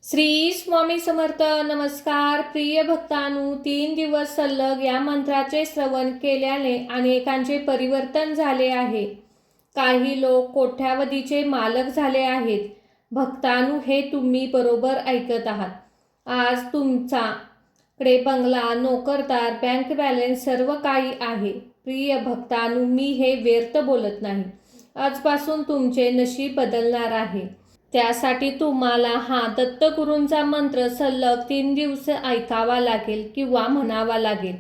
श्री स्वामी समर्थ. नमस्कार प्रिय भक्तांनो, 3 दिवस सलग या मंत्राचे श्रवण केल्याने अनेकांचे परिवर्तन झाले आहे. काही लोक कोट्यावधीचे मालक झाले आहेत. भक्तांनो, हे तुम्ही बरोबर ऐकत आहात. आज तुमच्याकडे बंगला, नोकरदार, बँक बॅलन्स सर्व काही आहे. प्रिय भक्तांनो, मी हे व्यर्थ बोलत नाही. आजपासून तुमचे नशीब बदलणार आहे. त्यासाठी तुम्हाला हा दत्तगुरूंचा मंत्र सलग 3 दिवस ऐकावा लागेल किंवा म्हणावा लागेल.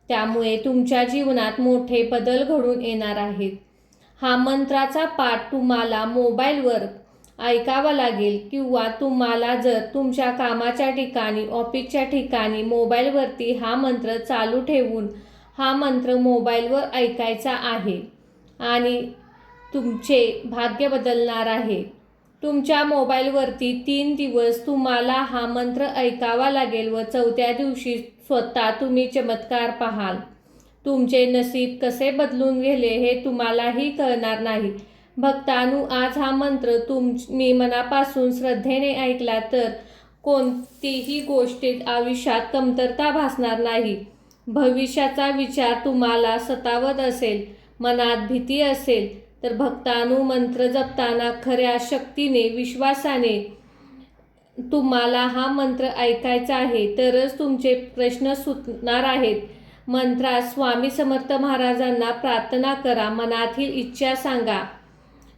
त्यामुळे तुमच्या जीवनात मोठे बदल घडून येणार आहेत. हा मंत्राचा पाठ तुम्हाला मोबाईलवर ऐकावा लागेल किंवा तुम्हाला जर तुमच्या कामाच्या ठिकाणी, ऑफिसच्या ठिकाणी मोबाईलवरती हा मंत्र चालू ठेवून हा मंत्र मोबाईलवर ऐकायचा आहे आणि तुमचे भाग्य बदलणार आहे. तुमच्या मोबाईलवरती 3 दिवस तुम्हाला हा मंत्र ऐकावा लागेल व 4थ्या दिवशी स्वतः तुम्ही चमत्कार पाहाल. तुमचे नशीब कसे बदलून गेले हे तुम्हालाही कळणार नाही. भक्तांनो, आज हा मंत्र तुम्ही मनापासून श्रद्धेने ऐकला तर कोणतीही गोष्टीत आयुष्यात कमतरता भासणार नाही. भविष्याचा विचार तुम्हाला सतावत असेल, मनात भीती असेल तर भक्तांनो, मंत्र जपताना खऱ्या शक्तीने, विश्वासाने तुम्हाला हा मंत्र ऐकायचा आहे, तरच तुमचे प्रश्न सुटणार आहेत. मंत्रात स्वामी समर्थ महाराजांना प्रार्थना करा, मनातील इच्छा सांगा.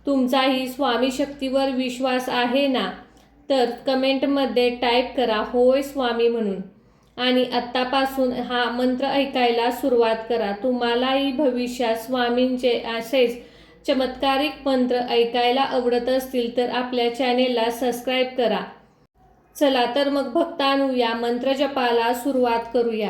तुमचाही स्वामी शक्तीवर विश्वास आहे ना? तर कमेंटमध्ये टाईप करा होय स्वामी म्हणून आणि आत्तापासून हा मंत्र ऐकायला सुरुवात करा. तुम्हालाही भविष्यात स्वामींचे असेच चमत्कारिक मंत्र ऐकायला आवडत असतील तर आपल्या चॅनेलला सबस्क्राईब करा. चला तर मग भक्तांनो, या मंत्र जपाला सुरुवात करूया.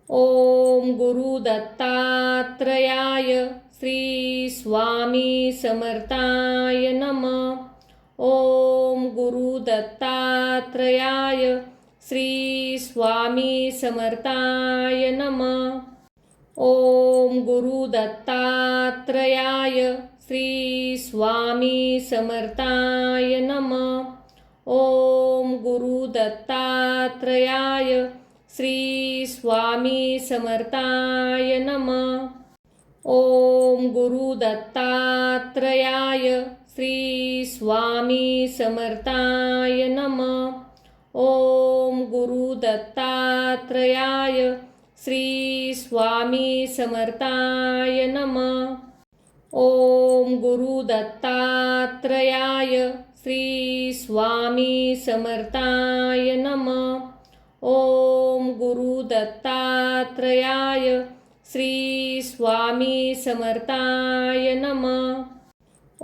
ओम गुरु दत्तात्रयाय श्री स्वामी समर्थाय नमः. ओम गुरु दत्तात्रयाय श्री स्वामी समर्थाय नमः. ओम गुरु दत्तात्रयाय श्री स्वामी समर्थाय नमः. ओम गुरु दत्तात्रयाय श्री स्वामी समर्थाय नमः. ओम गुरु दत्तात्रयाय श्री स्वामी समर्थाय नमः. ओम गुरु दत्तात्रयाय श्री स्वामी समर्थाय नमः. ओम गुरु दत्तात्रयाय श्री स्वामी समर्थाय नमः. ओम गुरु दत्तात्रयाय श्री स्वामी समर्थाय नमः.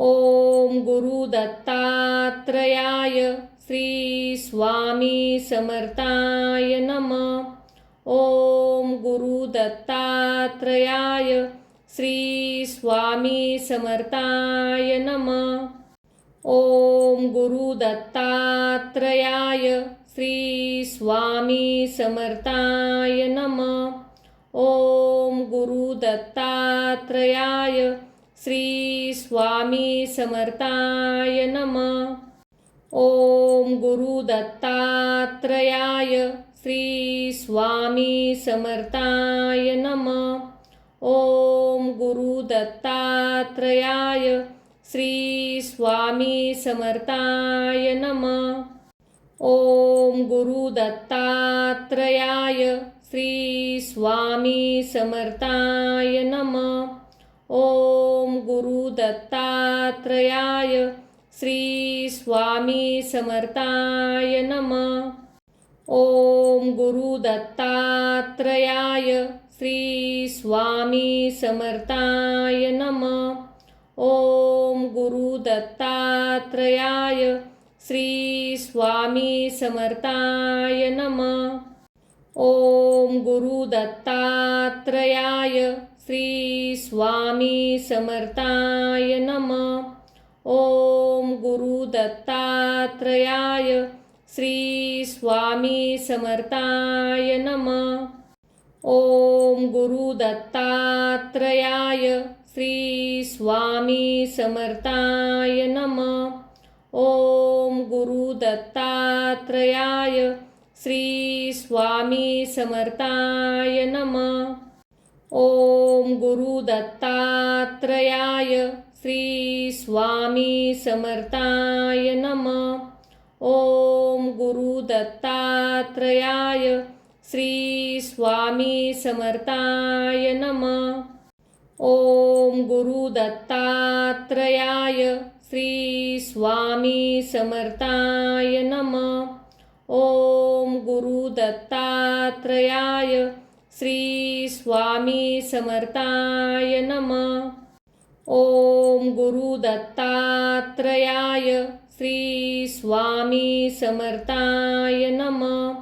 ओम गुरु दत्तात्रयाय श्री स्वामी समर्थाय नमः. ओम गुरु दत्तात्रयाय श्री स्वामी समर्थाय नमः. ओम गुरु दत्तात्रयाय श्री स्वामी समर्थाय नमः. ओम गुरु दत्तात्रयाय श्री स्वामी समर्थाय नमः. ओम गुरु दत्तात्रयाय श्री स्वामी समर्थाय नमः. ओम गुरु दत्तात्रयाय श्री स्वामी समर्थाय नमः. ओम गुरु दत्तात्रयाय श्री स्वामी समर्थाय नमः. ओम गुरु दत्तात्रयाय श्री स्वामी समर्थाय नमः. ओम गुरु दत्तात्रयाय श्री स्वामी समर्थाय नमः. ओम गुरु दत्तात्रयाय श्री स्वामी समर्थाय नमः. ओम गुरु दत्तात्रयाय श्री स्वामी समर्थाय नमः. ओम गुरु दत्तात्रयाय श्री स्वामी समर्थाय नमः. ओम गुरु दत्तात्रयाय श्री स्वामी समर्थाय नमः. ओम गुरु दत्तात्रयाय श्री स्वामी समर्थाय नमः. ओम गुरु दत्तात्रयाय श्री स्वामी समर्थाय नमः. ओम गुरु दत्तात्रयाय श्री स्वामी समर्थाय नमः. ओम गुरु दत्तात्रयाय श्री स्वामी समर्थाय नमः. ओम गुरु दत्तात्रयाय श्री स्वामी समर्थाय नमः. ओम गुरु दत्तात्रयाय श्री स्वामी समर्थाय नमः.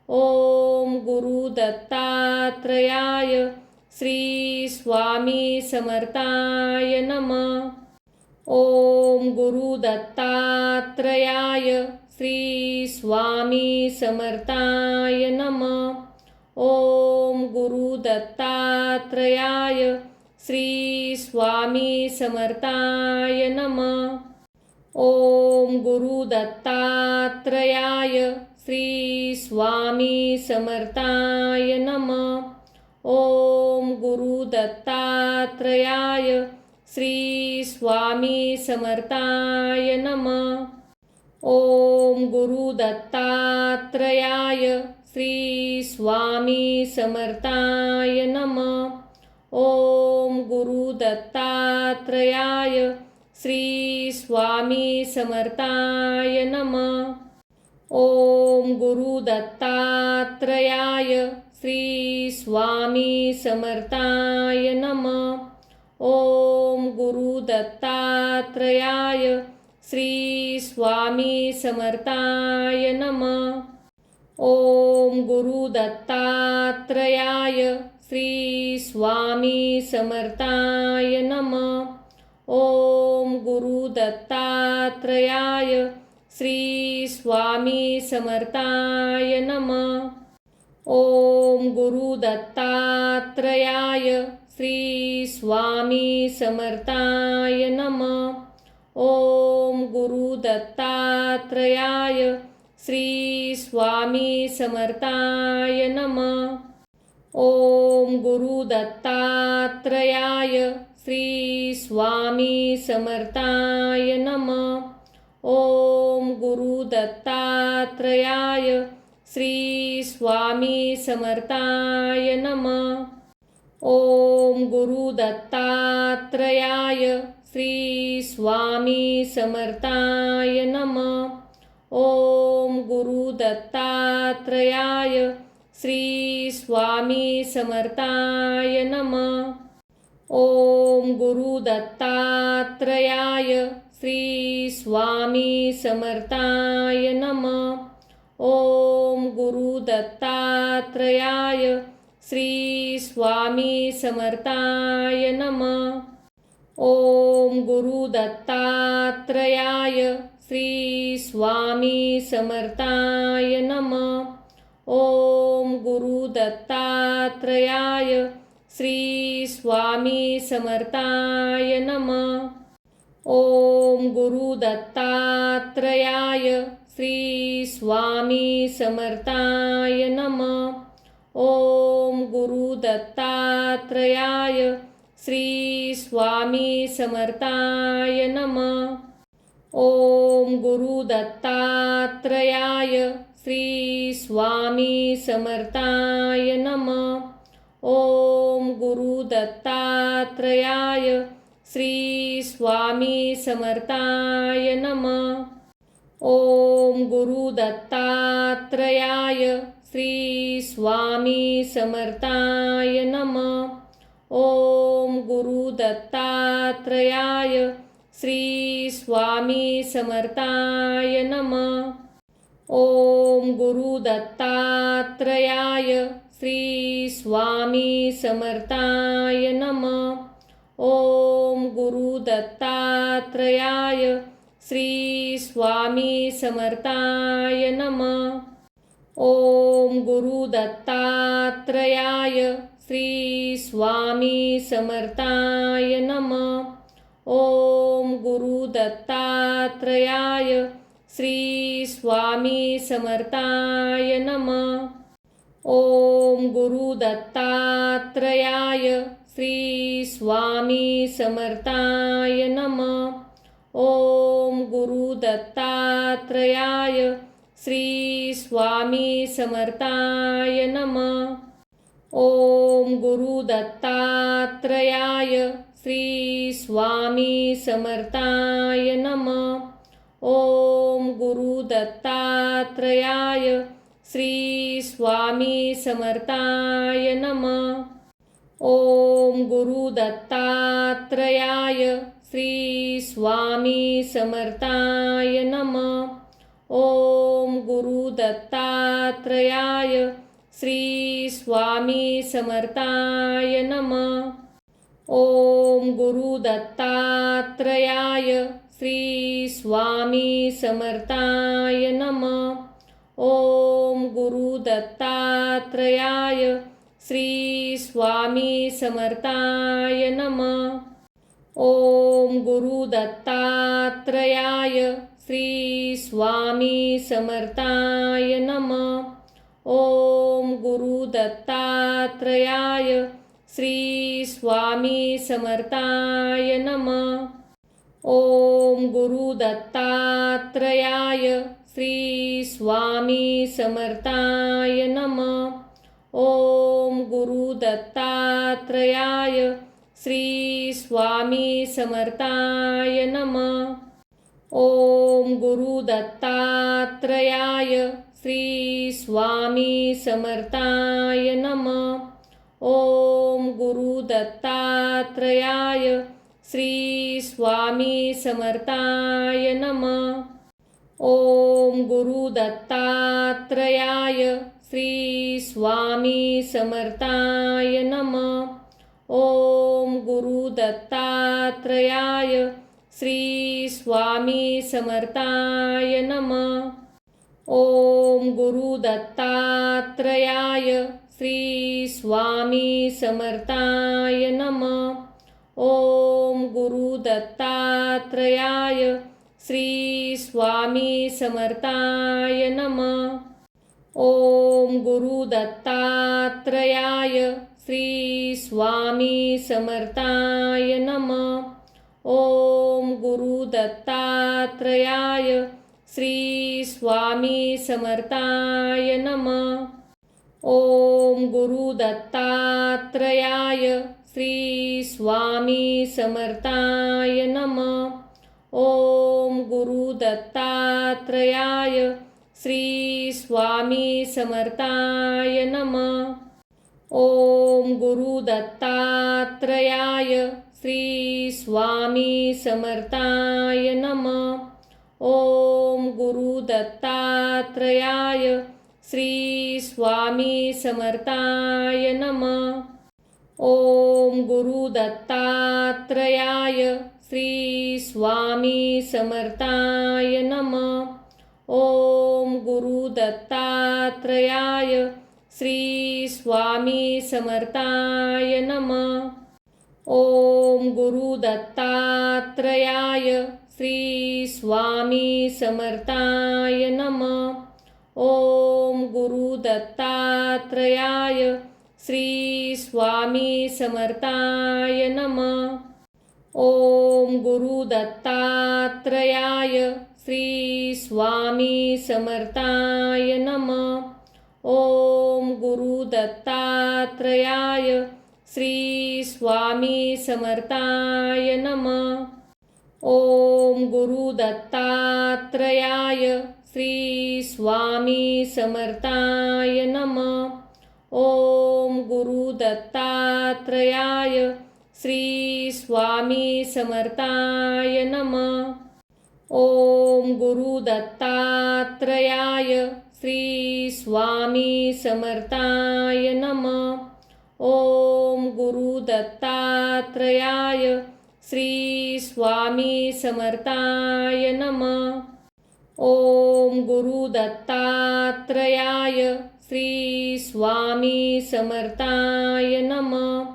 ओम गुरु दत्तात्रयाय श्री स्वामी समर्थाय नमः. ओम गुरु दत्तात्रयाय श्री स्वामी समर्थाय नमः. ओम गुरु दत्तात्रयाय श्री स्वामी समर्थाय नमः. ओम गुरु दत्तात्रयाय श्री स्वामी समर्थाय नमः. ओम गुरु दत्तात्रयाय श्री स्वामी समर्थाय नमः. ओम गुरु दत्तात्रयाय श्री स्वामी समर्थाय नमः. ओम गुरु दत्तात्रयाय श्री स्वामी समर्थाय नमः. ओम गुरु दत्तात्रयाय श्री स्वामी समर्थाय नमः. ओम गुरु दत्तात्रयाय श्री स्वामी समर्थाय नमः. ओम गुरु दत्तात्रयाय श्री स्वामी समर्थाय नमः. ओम गुरु दत्तात्रयाय श्री स्वामी समर्थाय नमः. ओम गुरु दत्तात्रयाय श्री स्वामी समर्थाय नमः. ओम गुरु दत्तात्रयाय श्री स्वामी समर्थाय नमः. ओम गुरु दत्तात्रयाय श्री स्वामी समर्थाय नमः. ओम गुरु दत्तात्रयाय श्री स्वामी समर्थाय नमः. ओम गुरु दत्तात्रयाय श्री स्वामी समर्थाय नमः. ओम गुरु दत्तात्रयाय श्री स्वामी समर्थाय नमः. ओम गुरु दत्तात्रयाय श्री स्वामी समर्थाय नमः. ओम गुरु दत्तात्रयाय श्री स्वामी समर्थाय नमः. ओम गुरु दत्तात्रयाय श्री स्वामी समर्थाय नमः. ओम गुरु दत्तात्रयाय श्री स्वामी समर्थाय नमः. ओम गुरु दत्तात्रयाय श्री स्वामी समर्थाय नमः. ओम गुरु दत्तात्रयाय श्री स्वामी समर्थाय नमः. ओम गुरु दत्तात्रयाय श्री स्वामी समर्थाय नमः. ओम गुरु दत्तात्रयाय श्री स्वामी समर्थाय नमः. ओम गुरु दत्तात्रयाय श्री स्वामी समर्थाय नमः. ओम गुरु दत्तात्रयाय श्री स्वामी समर्थाय नमः. ओम गुरु दत्तात्रयाय श्री स्वामी समर्थाय नमः. ओम गुरु दत्तात्रयाय श्री स्वामी समर्थाय नमः. ओम गुरु दत्तात्रयाय श्री स्वामी समर्थाय नमः. ओम गुरु दत्तात्रयाय श्री स्वामी समर्थाय नमः. ओम गुरु दत्तात्रयाय श्री स्वामी समर्थाय नमः. ओम गुरु दत्तात्रयाय श्री स्वामी समर्थाय नमः. ओम गुरु दत्तात्रयाय श्री स्वामी समर्थाय नमः. ओम गुरु दत्तात्रयाय श्री स्वामी समर्थाय नमः. ओम गुरु दत्तात्रयाय श्री स्वामी समर्थाय नमः. ओम गुरु दत्तात्रयाय श्री स्वामी समर्थाय नमः. ओम गुरु दत्तात्रयाय श्री स्वामी समर्थाय नमः. ओम गुरु दत्तात्रयाय श्री स्वामी समर्थाय नमः. ओम गुरु दत्तात्रयाय श्री स्वामी समर्थाय नमः. ओम गुरु दत्तात्रयाय श्री स्वामी समर्थाय नमः. ओम गुरु दत्तात्रयाय श्री स्वामी समर्थाय नमः. ओम गुरु दत्तात्रयाय श्री स्वामी समर्थाय नमः. ओम गुरु दत्तात्रयाय श्री स्वामी समर्थाय नमः. ओम गुरु दत्तात्रयाय श्री स्वामी समर्थाय नमः. ओम गुरु दत्तात्रयाय श्री स्वामी समर्थाय नमः. ओम गुरु दत्तात्रयाय श्री स्वामी समर्थाय नमः. ओम गुरु दत्तात्रयाय श्री स्वामी समर्थाय नमः. ओम गुरु दत्तात्रयाय श्री स्वामी समर्थाय नमः. ओम गुरु दत्तात्रयाय श्री स्वामी समर्थाय नमः. ओम गुरु दत्तात्रयाय श्री स्वामी समर्थाय नमः. ओम गुरु दत्तात्रयाय श्री स्वामी समर्थाय नमः. ओम गुरु दत्तात्रयाय श्री स्वामी समर्थाय नमः. ओम गुरु दत्तात्रयाय श्री स्वामी समर्थाय नमः. ओम गुरु दत्तात्रयाय श्री स्वामी समर्थाय नमः. ओम गुरु दत्तात्रयाय श्री स्वामी समर्थाय नमः. ओम गुरु दत्तात्रयाय श्री स्वामी समर्थाय नमः. ओम गुरु दत्तात्रयाय श्री स्वामी समर्थाय नमः. ओम गुरु दत्तात्रयाय श्री स्वामी समर्थाय नमः. ओम गुरु दत्तात्रयाय श्री स्वामी समर्थाय नमः. ओम गुरु दत्तात्रयाय श्री स्वामी समर्थाय नमः. ओम गुरु दत्तात्रयाय श्री स्वामी समर्थाय नमः. ओम गुरु दत्तात्रयाय श्री स्वामी समर्थाय नमः. ओम गुरु दत्तात्रयाय श्री स्वामी समर्थाय नमः. ओम गुरु दत्तात्रयाय श्री स्वामी समर्थाय नमः. ओम गुरु दत्तात्रयाय श्री स्वामी समर्थाय नमः.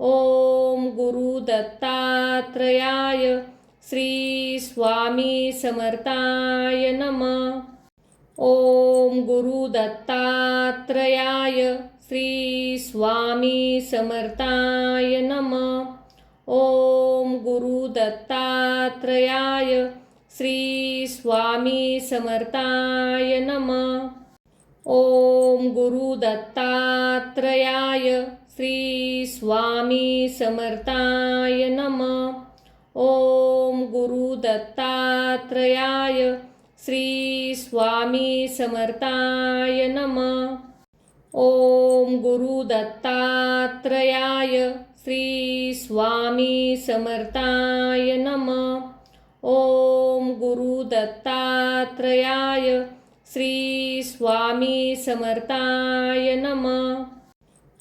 ओम गुरु दत्तात्रयाय श्री स्वामी समर्थाय नमः. ओम गुरु दत्तात्रयाय श्री स्वामी समर्थाय नमः. ओम गुरु दत्तात्रयाय श्री स्वामी समर्थाय नमः. ओम गुरु दत्तात्रयाय श्री स्वामी समर्थाय नमः. ओम गुरु दत्तात्रयाय श्री स्वामी समर्थाय नमः. ओम गुरु दत्तात्रयाय श्री स्वामी समर्थाय नमः. ओम गुरु दत्तात्रयाय श्री स्वामी समर्थाय नमः.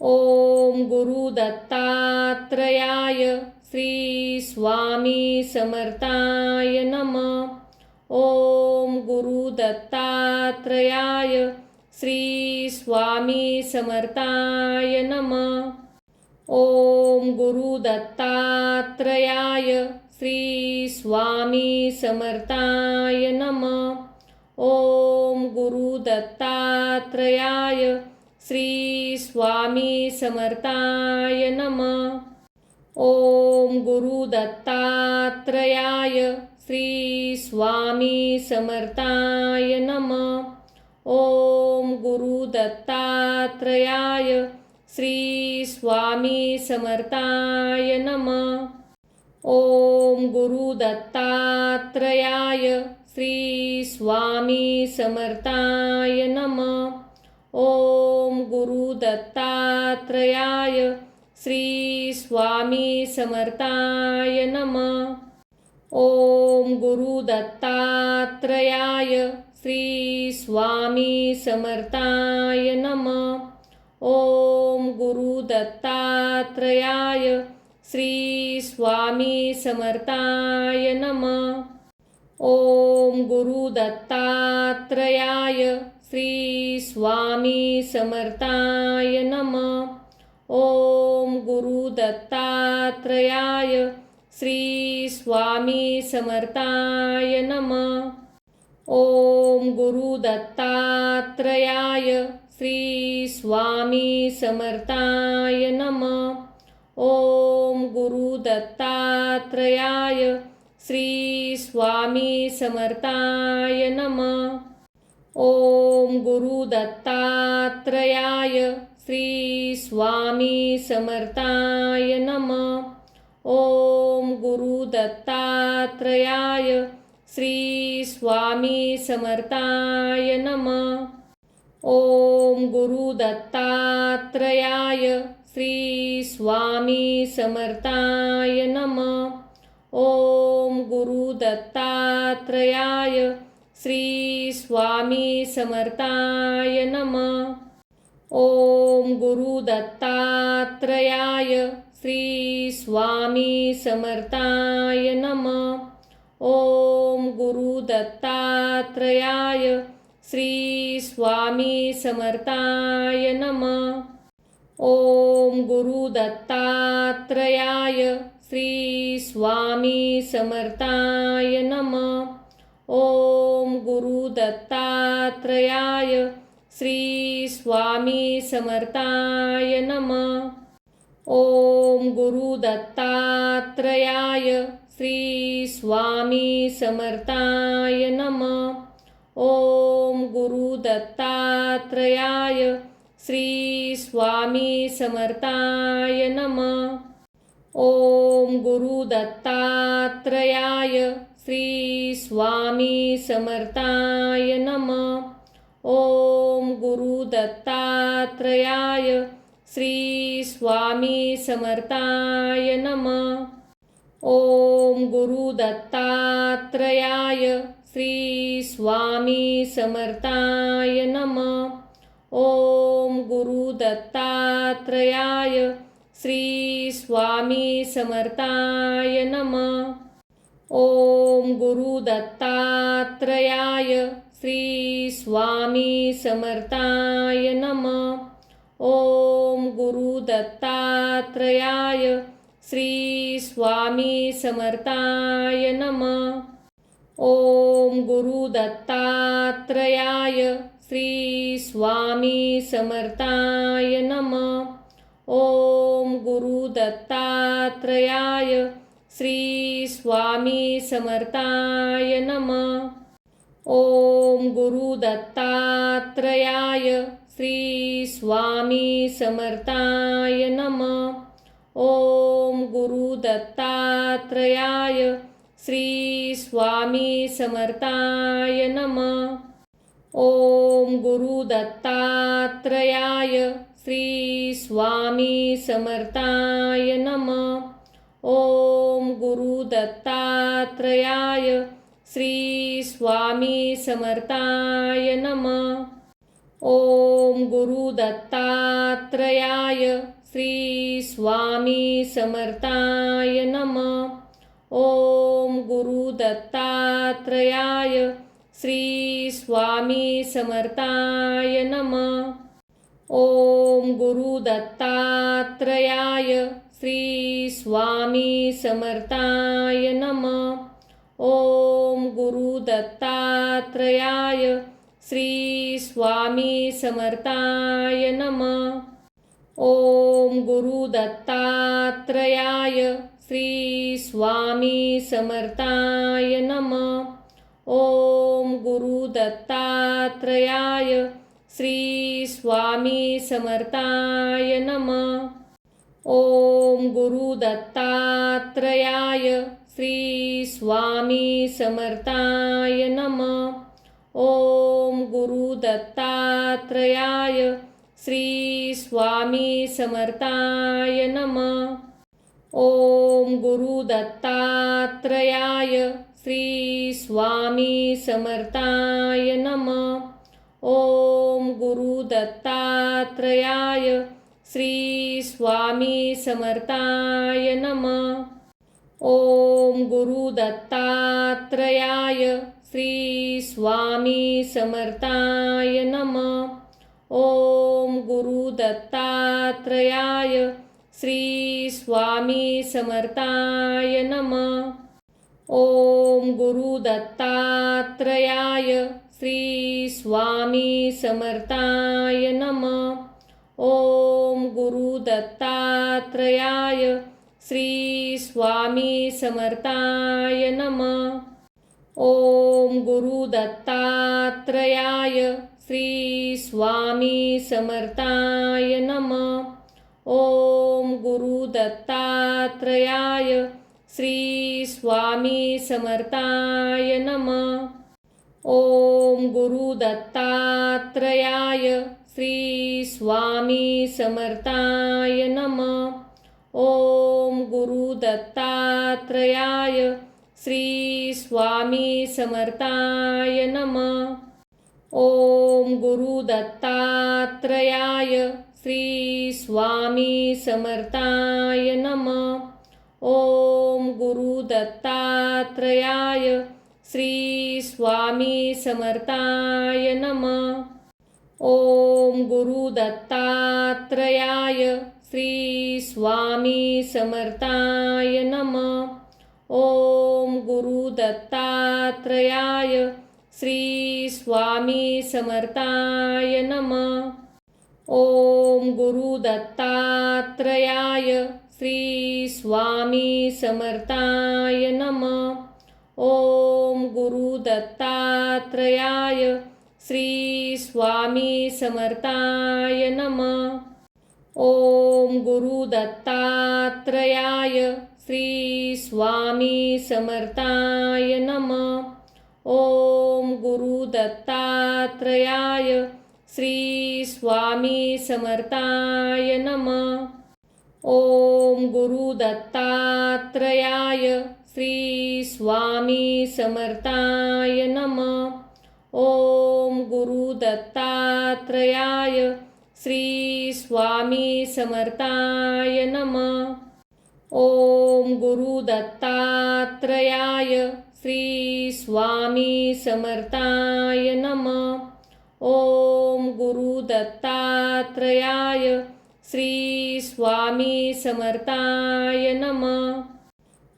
ओम गुरु दत्तात्रयाय श्री स्वामी समर्थाय नमः. ओम गुरु दत्तात्रयाय श्री स्वामी समर्थाय नमः. ओम गुरु दत्तात्रयाय श्री स्वामी समर्थाय नमः. ओम गुरु दत्तात्रयाय श्री स्वामी समर्थाय नमः. ओम गुरु दत्तात्रयाय श्री स्वामी समर्थाय नमः. ओम गुरु दत्तात्रयाय श्री स्वामी समर्थाय नमः. ओम गुरु दत्तात्रयाय श्री स्वामी समर्थाय नमः. ओम गुरु दत्तात्रयाय श्री स्वामी समर्थाय नमः. ओम गुरु दत्तात्रयाय श्री स्वामी समर्थाय नमः. ओम गुरु दत्तात्रयाय श्री स्वामी समर्थाय नमः. ओम गुरु दत्तात्रयाय श्री स्वामी समर्थाय नमः. ओम गुरु दत्तात्रयाय श्री स्वामी समर्थाय नमः. ओम गुरु दत्तात्रयाय श्री स्वामी समर्थाय नमः. ओम गुरु दत्तात्रयाय श्री स्वामी समर्थाय नमः. ओम गुरु दत्तात्रयाय श्री स्वामी समर्थाय नमः. ओम गुरु दत्तात्रयाय श्री स्वामी समर्थाय नमः. ओम गुरु दत्तात्रयाय श्री स्वामी समर्थाय नमः. ओम गुरु दत्तात्रयाय श्री स्वामी समर्थाय नमः. ओम गुरु दत्तात्रयाय श्री स्वामी समर्थाय नमः. ओम गुरु दत्तात्रयाय श्री स्वामी समर्थाय नमः. ओम गुरु दत्तात्रयाय श्री स्वामी समर्थाय नमः. ओम गुरु दत्तात्रयाय श्री स्वामी समर्थाय नमः. ओम गुरु दत्तात्रयाय श्री स्वामी समर्थाय नमः. ओम गुरु दत्तात्रयाय श्री स्वामी समर्थाय नमः. ओम गुरु दत्तात्रयाय श्री स्वामी समर्थाय नमः. ओम गुरु दत्तात्रयाय श्री स्वामी समर्थाय नमः. ओम गुरु दत्तात्रयाय श्री स्वामी समर्थाय नमः. ओम गुरु दत्तात्रयाय श्री स्वामी समर्थाय नमः. ओम गुरु दत्तात्रयाय श्री स्वामी समर्थाय नमः. ओम गुरु दत्तात्रयाय श्री स्वामी समर्थाय नमः. ओम गुरु दत्तात्रयाय श्री स्वामी समर्थाय नमः. ओम गुरु दत्तात्रयाय श्री स्वामी समर्थाय नमः. ओम गुरु दत्तात्रयाय श्री स्वामी समर्थाय नमः. ओम गुरु दत्तात्रयाय श्री स्वामी समर्थाय नमः. ओम गुरु दत्तात्रयाय श्री स्वामी समर्थाय नमः. ओम गुरु दत्तात्रयाय श्री स्वामी समर्थाय नमः. ओम गुरु दत्तात्रयाय श्री स्वामी समर्थाय नमः. ओम गुरु दत्तात्रयाय श्री स्वामी समर्थाय नमः. ओम गुरु दत्तात्रयाय श्री स्वामी समर्थाय नमः. ओम गुरु दत्तात्रयाय श्री स्वामी समर्थाय नमः. ओम गुरु दत्तात्रयाय श्री स्वामी समर्थाय नमः. ओम गुरु दत्तात्रयाय श्री स्वामी समर्थाय नमः. ओम गुरु दत्तात्रयाय श्री स्वामी समर्थाय नमः. ओम गुरु दत्तात्रयाय श्री स्वामी समर्थाय नमः. ओम गुरु दत्तात्रयाय श्री स्वामी समर्थाय नमः. ओम गुरु दत्तात्रयाय श्री स्वामी समर्थाय नमः. ओम गुरु दत्तात्रयाय श्री स्वामी समर्थाय नमः. ओम गुरु दत्तात्रयाय श्री स्वामी समर्थाय नमः. ओम गुरु दत्तात्रयाय श्री स्वामी समर्थाय नमः. ओम गुरु दत्तात्रयाय श्री स्वामी समर्थाय नमः. ओम गुरु दत्तात्रयाय श्री स्वामी समर्थाय नमः. ओम गुरु दत्तात्रयाय श्री स्वामी समर्थाय नमः. ओम गुरु दत्तात्रयाय श्री स्वामी समर्थाय नमः. ओम गुरु दत्तात्रयाय श्री स्वामी समर्थाय नमः. ओम गुरु दत्तात्रयाय श्री स्वामी समर्थाय नमः. ओम गुरु दत्तात्रयाय श्री स्वामी समर्थाय नमः. ओम गुरु दत्तात्रयाय श्री स्वामी समर्थाय नमः. ओम गुरु दत्तात्रयाय श्री स्वामी समर्थाय नमः. ओम गुरु दत्तात्रयाय श्री स्वामी समर्थाय नमः. ओम गुरु दत्तात्रयाय श्री स्वामी समर्थाय नमः. ओम गुरु दत्तात्रयाय श्री स्वामी समर्थाय नमः. ओम गुरु दत्तात्रयाय श्री स्वामी समर्थाय नमः. ओम गुरु दत्तात्रयाय श्री स्वामी समर्थाय नमः. ओम गुरु दत्तात्रयाय श्री स्वामी समर्थाय नमः. ओम गुरु दत्तात्रयाय श्री स्वामी समर्थाय नमः. ओम गुरु दत्तात्रयाय श्री स्वामी समर्थाय नमः.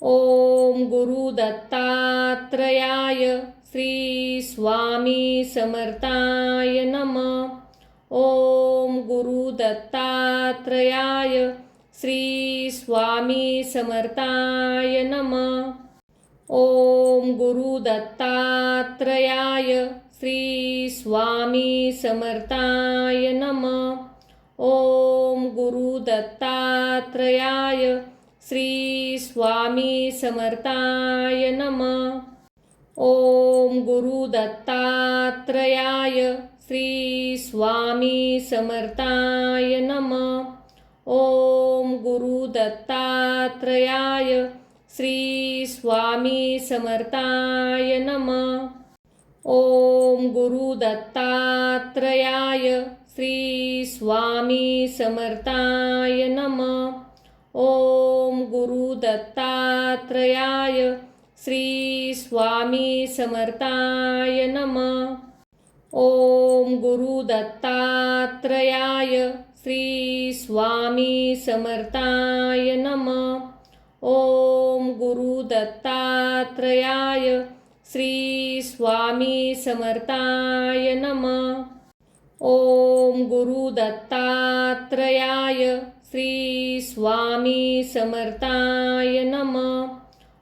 ओम गुरु दत्तात्रयाय श्री स्वामी समर्थाय नमः. ओम गुरु दत्तात्रयाय श्री स्वामी समर्थाय नमः. ओम गुरु दत्तात्रयाय श्री स्वामी समर्थाय नमः. ओम गुरु दत्तात्रयाय श्री स्वामी समर्थाय नमः. ओम गुरु दत्तात्रयाय श्री स्वामी समर्थाय नमः. ओम गुरु दत्तात्रयाय श्री स्वामी समर्थाय नमः. ओम गुरु दत्तात्रयाय श्री स्वामी समर्थाय नमः. ओम गुरु दत्तात्रयाय श्री स्वामी समर्थाय नमः. ओम गुरु दत्तात्रयाय श्री स्वामी समर्थाय नमः. ओम गुरु दत्तात्रयाय श्री स्वामी समर्थाय नमः. ओम गुरु दत्तात्रयाय श्री स्वामी समर्थाय नमः.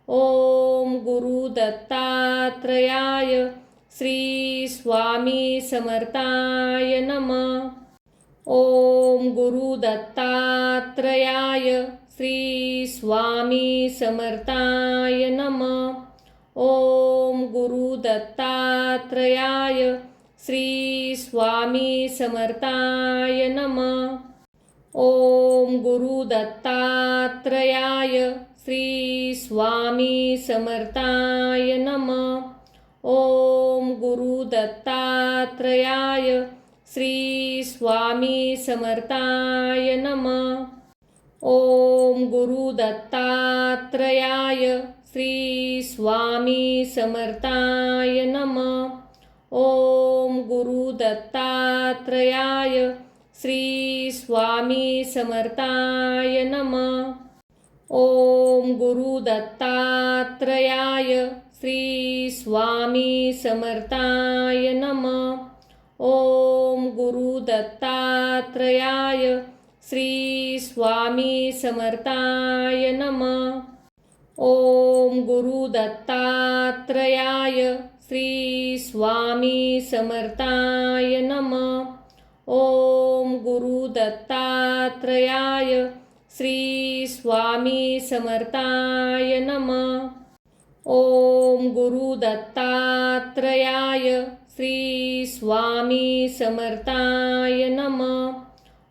ओम गुरु दत्तात्रयाय श्री स्वामी समर्थाय नमः. ओम गुरु दत्तात्रयाय श्री स्वामी समर्थाय नमः. ओम गुरु दत्तात्रयाय श्री स्वामी समर्थाय नमः. ओम गुरु दत्तात्रयाय श्री स्वामी समर्थाय नमः. ओम गुरु दत्तात्रयाय श्री स्वामी समर्थाय नमः. ओम गुरु दत्तात्रयाय श्री स्वामी समर्थाय नमः. ओम गुरु दत्तात्रयाय श्री स्वामी समर्थाय नमः. ओम गुरु दत्तात्रयाय श्री स्वामी समर्थाय नमः. ओम गुरु दत्तात्रयाय श्री स्वामी समर्थाय नमः. ओम गुरु दत्तात्रयाय श्री स्वामी समर्थाय नमः. ओम गुरु दत्तात्रयाय श्री स्वामी समर्थाय नमः. ओम गुरु दत्तात्रयाय श्री स्वामी समर्थाय नमः.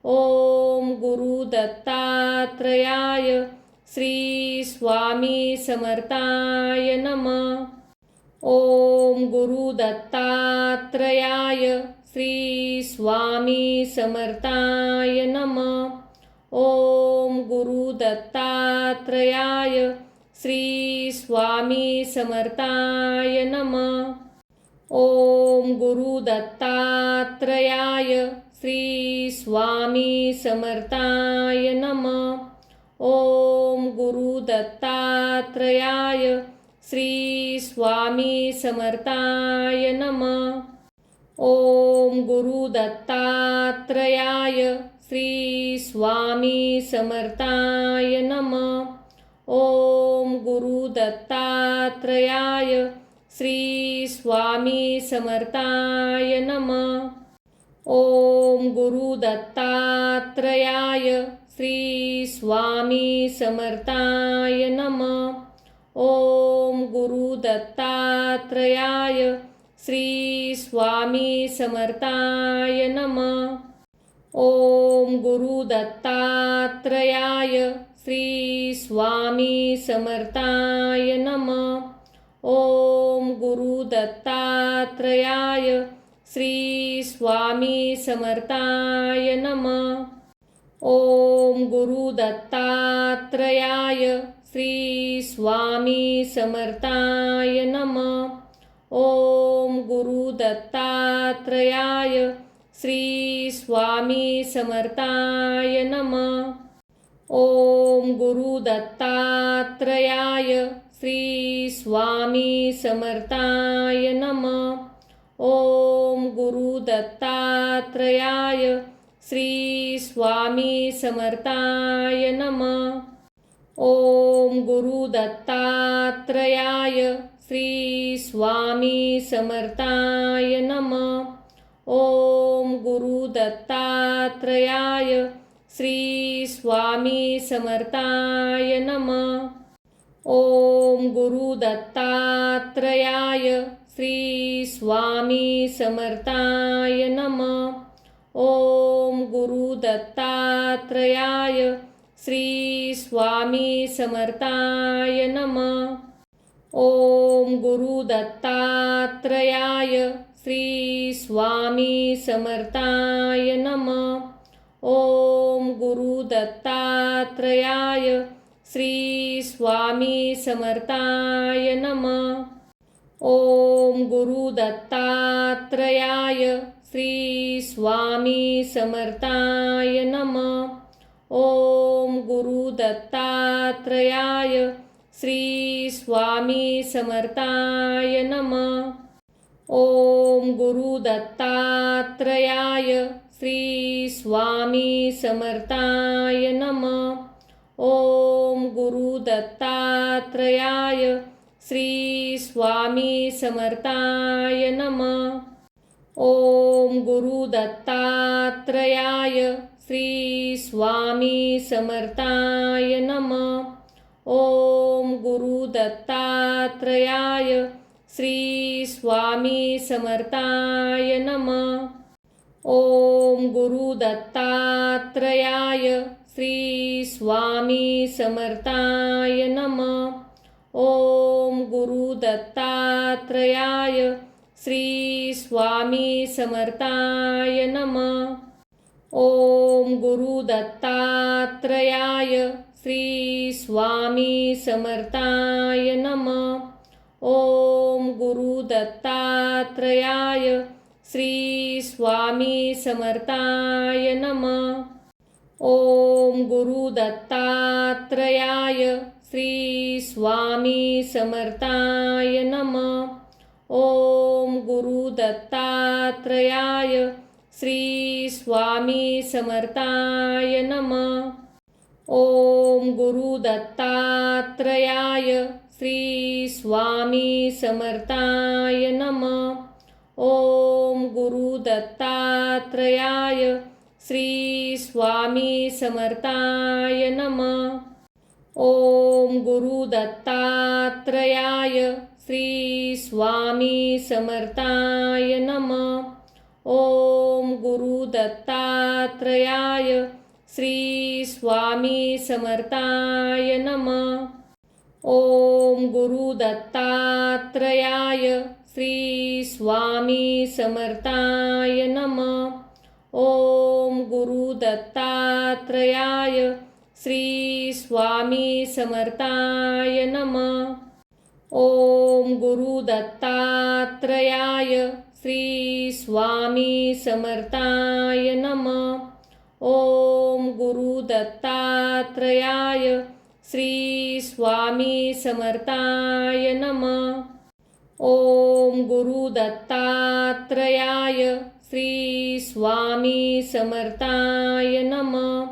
ओम गुरु दत्तात्रयाय श्री स्वामी समर्थाय नमः. ओम गुरु दत्तात्रयाय श्री स्वामी समर्थाय नमः. ओम गुरु दत्तात्रयाय श्री स्वामी समर्थाय नमः. ओम गुरु दत्तात्रयाय श्री स्वामी समर्थाय नमः. ओम गुरु दत्तात्रयाय श्री स्वामी समर्थाय नमः. ओम गुरु दत्तात्रयाय श्री स्वामी समर्थाय नमः. ओम गुरु दत्तात्रयाय श्री स्वामी समर्थाय नमः. ओम गुरु दत्तात्रयाय श्री स्वामी समर्थाय नमः. ओम गुरु दत्तात्रयाय श्री स्वामी समर्थाय नमः. ओम गुरु दत्तात्रयाय श्री स्वामी समर्थाय नमः. ओम गुरु दत्तात्रयाय श्री स्वामी समर्थाय नमः. ओम गुरु दत्तात्रयाय श्री स्वामी समर्थाय नमः. ओम गुरु दत्तात्रयाय श्री स्वामी समर्थाय नमः. ओम गुरु दत्तात्रयाय श्री स्वामी समर्थाय नमः. ओम गुरु दत्तात्रयाय श्री स्वामी समर्थाय नमः. ओम गुरु दत्तात्रयाय श्री स्वामी समर्थाय नमः. ओम गुरु दत्तात्रयाय श्री स्वामी समर्थाय नमः. ओम गुरु दत्तात्रयाय श्री स्वामी समर्थाय नमः. ओम गुरु दत्तात्रयाय श्री स्वामी समर्थाय नमः. ओम गुरु दत्तात्रयाय श्री स्वामी समर्थाय नमः. ओम गुरु दत्तात्रयाय श्री स्वामी समर्थाय नमः. ओम गुरु दत्तात्रयाय श्री स्वामी समर्थाय नमः. ओम गुरु दत्तात्रयाय श्री स्वामी समर्थाय नमः. ओम गुरु दत्तात्रयाय श्री स्वामी समर्थाय नमः. ओम गुरु दत्तात्रयाय श्री स्वामी समर्थाय नमः. ओम गुरु दत्तात्रयाय श्री स्वामी समर्थाय नमः. ओम गुरु दत्तात्रयाय श्री स्वामी समर्थाय नमः. ओम गुरु दत्तात्रयाय श्री स्वामी समर्थाय नमः. ओम गुरु दत्तात्रयाय श्री स्वामी समर्थाय नमः. ओम गुरु दत्तात्रयाय श्री स्वामी समर्थाय नमः. ओम गुरु दत्तात्रयाय श्री स्वामी समर्थाय नमः. ओम गुरु दत्तात्रयाय श्री स्वामी समर्थाय नमः. ओम गुरु दत्तात्रयाय श्री स्वामी समर्थाय नमः. ओम गुरु दत्तात्रयाय श्री स्वामी समर्थाय नमः. ओम गुरु दत्तात्रयाय श्री स्वामी समर्थाय नमः. ओम गुरु दत्तात्रयाय श्री स्वामी समर्थाय नमः. ओम गुरु दत्तात्रयाय श्री स्वामी समर्थाय नमः. ओम गुरु दत्तात्रयाय श्री स्वामी समर्थाय नमः. ओम गुरु दत्तात्रयाय श्री स्वामी समर्थाय नमः. ओम गुरु दत्तात्रयाय श्री स्वामी समर्थाय नमः. ओम गुरु दत्तात्रयाय श्री स्वामी समर्थाय नमः. ओम गुरु दत्तात्रयाय श्री स्वामी समर्थाय नमः.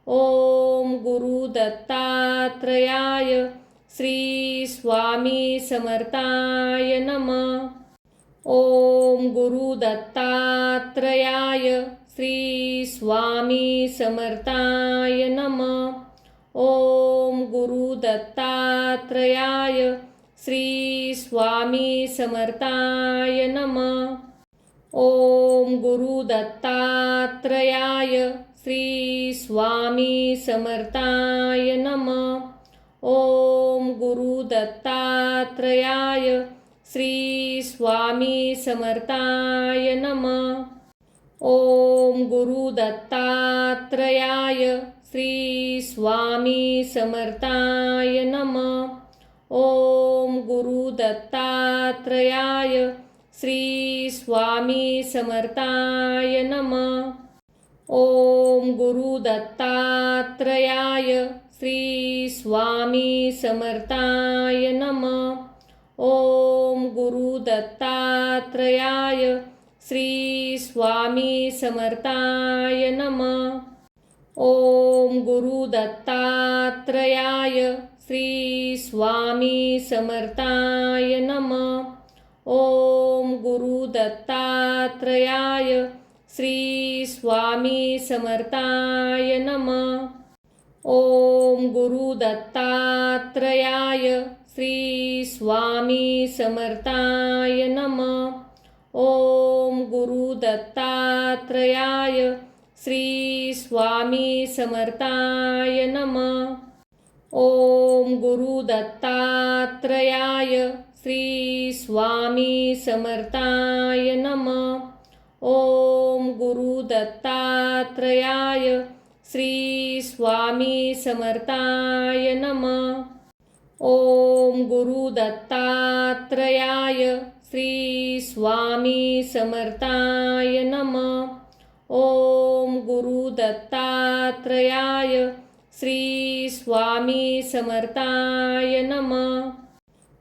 ओम गुरु दत्तात्रयाय श्री स्वामी समर्थाय नमः. ओम गुरु दत्तात्रयाय श्री स्वामी समर्थाय नमः. ओम गुरु दत्तात्रयाय श्री स्वामी समर्थाय नमः. ओम गुरु दत्तात्रयाय श्री स्वामी समर्थाय नमः. ओम गुरु दत्तात्रयाय श्री स्वामी समर्थाय नमः. ओम गुरु दत्तात्रयाय श्री स्वामी समर्थाय नमः. ओम गुरु दत्तात्रयाय श्री स्वामी समर्थाय नमः. ओम गुरु दत्तात्रयाय श्री स्वामी समर्थाय नमः. ओम गुरु दत्तात्रयाय श्री स्वामी समर्थाय नमः. ओम गुरु दत्तात्रयाय श्री स्वामी समर्थाय नमः. ओम गुरु दत्तात्रयाय श्री स्वामी समर्थाय नमः. ओम गुरु दत्तात्रयाय श्री स्वामी समर्थाय नमः. ओम गुरु दत्तात्रयाय श्री स्वामी समर्थाय नमः. ओम गुरु दत्तात्रयाय श्री स्वामी समर्थाय नमः. ओम गुरु दत्तात्रयाय श्री स्वामी समर्थाय नमः. ओम गुरु दत्तात्रयाय श्री स्वामी समर्थाय नमः. ओम गुरु दत्तात्रयाय श्री स्वामी समर्थाय नमः.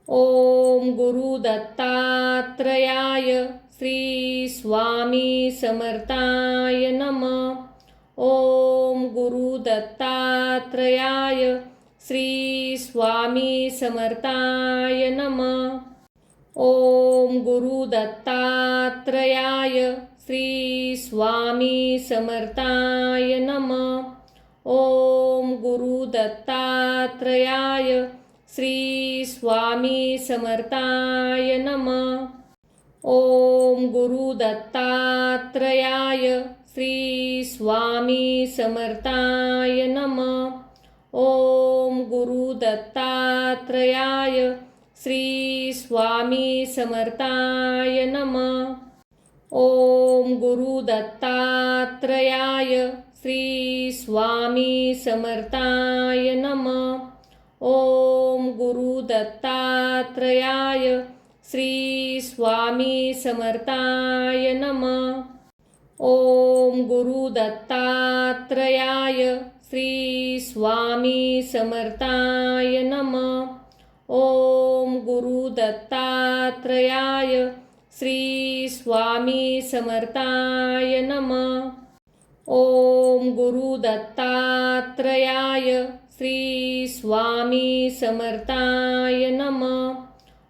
ओम गुरु दत्तात्रयाय श्री स्वामी समर्थाय नमः. ओम गुरु दत्तात्रयाय श्री स्वामी समर्थाय नमः. ओम गुरु दत्तात्रयाय श्री स्वामी समर्थाय नमः. ओम गुरु दत्तात्रयाय श्री स्वामी समर्थाय नमः. ओम गुरु दत्तात्रयाय श्री स्वामी समर्थाय नमः. ओम गुरु दत्तात्रयाय श्री स्वामी समर्थाय नमः. ओम गुरु दत्तात्रयाय श्री स्वामी समर्थाय नमः. ओम गुरु दत्तात्रयाय श्री स्वामी समर्थाय नमः. ओम गुरु दत्तात्रयाय श्री स्वामी समर्थाय नमः. ओम गुरु दत्तात्रयाय श्री स्वामी समर्थाय नमः. ओम गुरु दत्तात्रयाय श्री स्वामी समर्थाय नमः.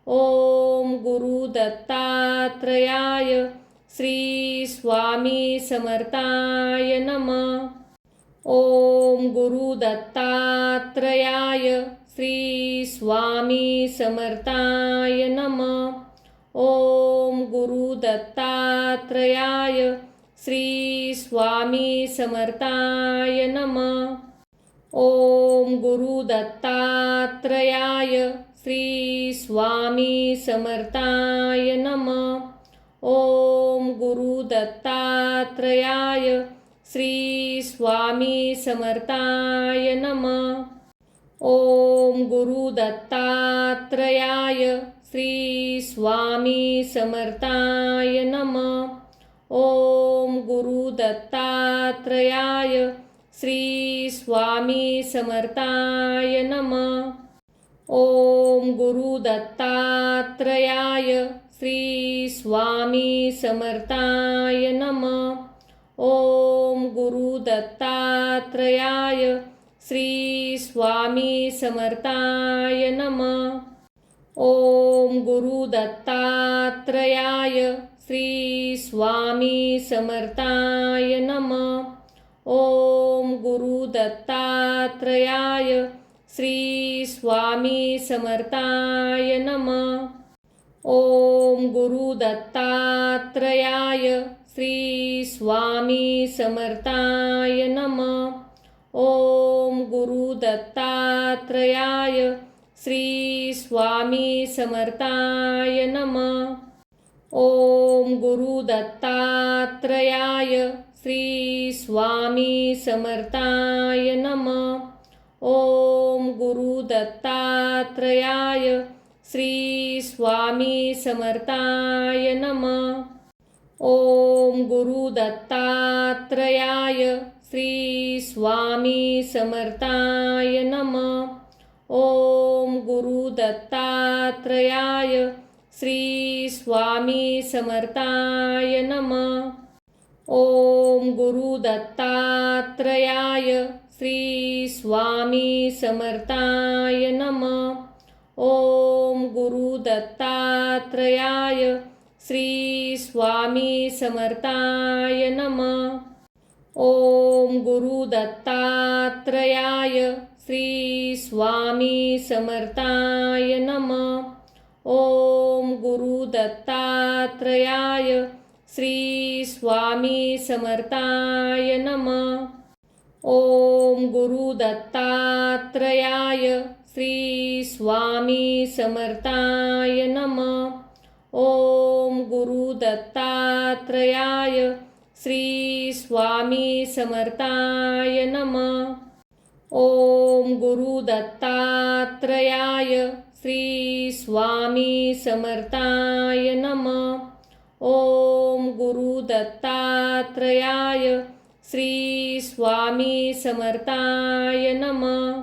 ओम गुरु दत्तात्रयाय श्री स्वामी समर्थाय नमः. ओम गुरु दत्तात्रयाय श्री स्वामी समर्थाय नमः. ओम गुरु दत्तात्रयाय श्री स्वामी समर्थाय नमः. ओम गुरु दत्तात्रयाय श्री स्वामी समर्थाय नमः. ओम गुरु दत्तात्रयाय श्री स्वामी समर्थाय नमः. ओम गुरु दत्तात्रयाय श्री स्वामी समर्थाय नमः. ओम गुरु दत्तात्रयाय श्री स्वामी समर्थाय नमः. ओम गुरु दत्तात्रयाय श्री स्वामी समर्थाय नमः. ओम गुरु दत्तात्रयाय श्री स्वामी समर्थाय नमः. ओम गुरु दत्तात्रयाय श्री स्वामी समर्थाय नमः. ओम गुरु दत्तात्रयाय श्री स्वामी समर्थाय नमः. ओम गुरु दत्तात्रयाय श्री स्वामी समर्थाय नमः. ओम गुरु दत्तात्रयाय श्री स्वामी समर्थाय नमः. ओम गुरु दत्तात्रयाय श्री स्वामी समर्थाय नमः. ओम गुरु दत्तात्रयाय श्री स्वामी समर्थाय नमः. ओम गुरु दत्तात्रयाय श्री स्वामी समर्थाय नमः. ओम गुरु दत्तात्रयाय श्री स्वामी समर्थाय नमः. ओम गुरु दत्तात्रयाय श्री स्वामी समर्थाय नमः. ओम गुरु दत्तात्रयाय श्री स्वामी समर्थाय नमः. ओम गुरु दत्तात्रयाय श्री स्वामी समर्थाय नमः. ओम गुरु दत्तात्रयाय श्री स्वामी समर्थाय नमः. ओम गुरु दत्तात्रयाय श्री स्वामी समर्थाय नमः. ओम गुरु दत्तात्रयाय श्री स्वामी समर्थाय नमः. ओम गुरु दत्तात्रयाय श्री स्वामी समर्थाय नमः. ओम गुरु दत्तात्रयाय श्री स्वामी समर्थाय नमः.